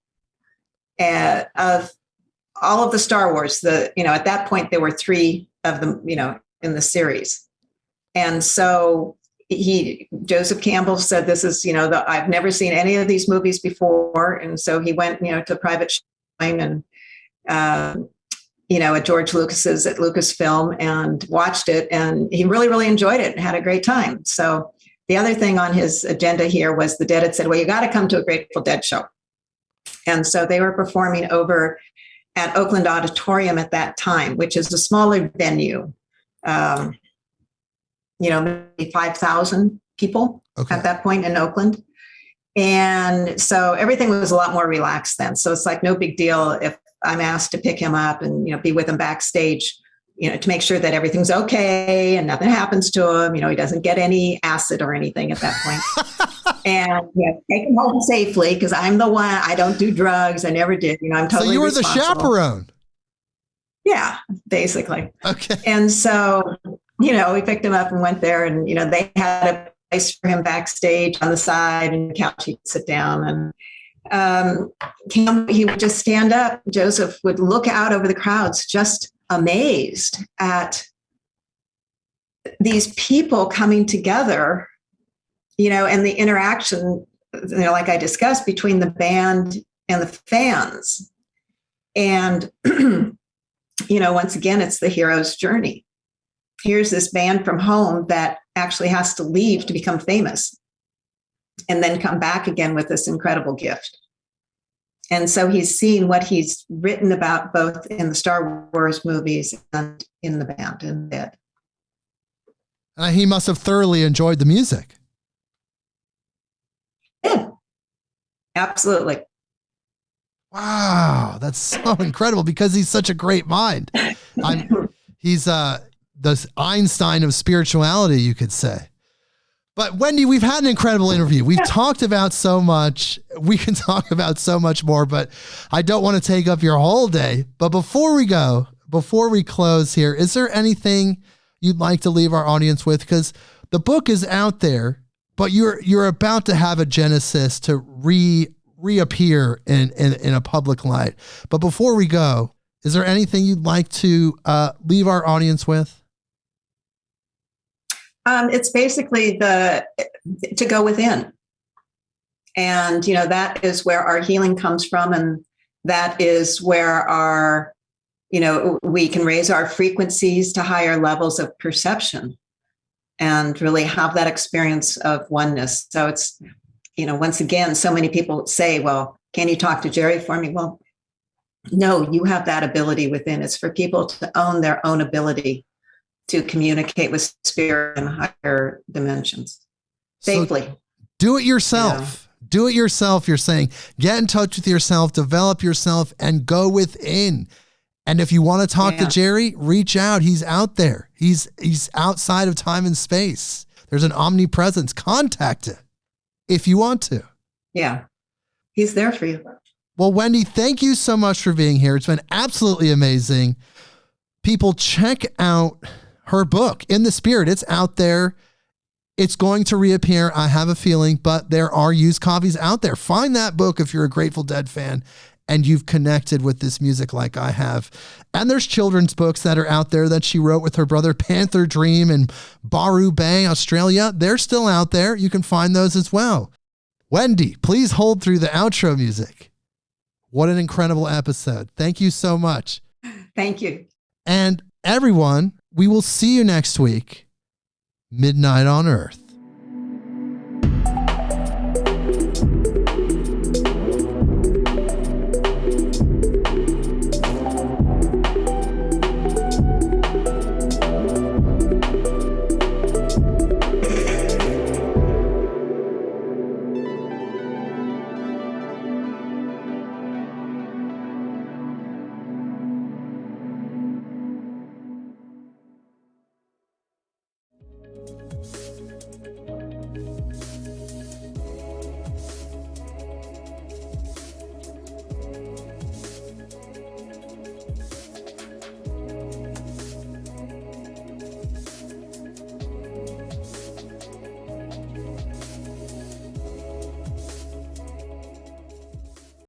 of all of the Star Wars. At that point, there were 3 of them, you know, in the series. And so Joseph Campbell said, this is, I've never seen any of these movies before. And so he went, to private showing and, at George Lucas's at Lucasfilm and watched it. And he really, really enjoyed it and had a great time. So the other thing on his agenda here was the Dead had said, well, you got to come to a Grateful Dead show. And so they were performing over at Oakland Auditorium at that time, which is a smaller venue, maybe 5,000 people at that point in Oakland. And so everything was a lot more relaxed then. So it's like no big deal if I'm asked to pick him up and, be with him backstage, to make sure that everything's okay and nothing happens to him. He doesn't get any acid or anything at that point. And take him home safely because I'm the one. I don't do drugs. I never did. I'm totally. So you were the chaperone. Yeah, basically. Okay. And so, we picked him up and went there, and they had a place for him backstage on the side and the couch he could sit down, and he would just stand up. Joseph would look out over the crowds, just amazed at these people coming together, and the interaction, like I discussed, between the band and the fans. And, once again, it's the hero's journey. Here's this band from home that actually has to leave to become famous and then come back again with this incredible gift. And so he's seen what he's written about both in the Star Wars movies and in the band and Dead. He must have thoroughly enjoyed the music. Yeah, absolutely. Wow, that's so incredible because he's such a great mind. He's the Einstein of spirituality, you could say. But Wendy, we've had an incredible interview. We've talked about so much. We can talk about so much more, but I don't want to take up your whole day. But before we close here, is there anything you'd like to leave our audience with? Because the book is out there, but you're about to have a genesis to reappear in a public light. But before we go, is there anything you'd like to leave our audience with? It's basically to go within. And, that is where our healing comes from. And that is where we can raise our frequencies to higher levels of perception and really have that experience of oneness. So it's, once again, so many people say, well, can you talk to Jerry for me? Well, no, you have that ability within. It's for people to own their own ability to communicate with spirit and higher dimensions safely. So do it yourself. Do it yourself. You're saying, get in touch with yourself, develop yourself, and go within. And if you want to talk to Jerry, reach out. He's out there. He's outside of time and space. There's an omnipresence. Contact it if you want to. Yeah. He's there for you. Well, Wendy, thank you so much for being here. It's been absolutely amazing. People, check out her book, In the Spirit. It's out there. It's going to reappear, I have a feeling, but there are used copies out there. Find that book if you're a Grateful Dead fan and you've connected with this music like I have. And there's children's books that are out there that she wrote with her brother, Panther Dream in Baru Bay, Australia. They're still out there. You can find those as well. Wendy, please hold through the outro music. What an incredible episode. Thank you so much. Thank you. And everyone, we will see you next week. Midnight on Earth.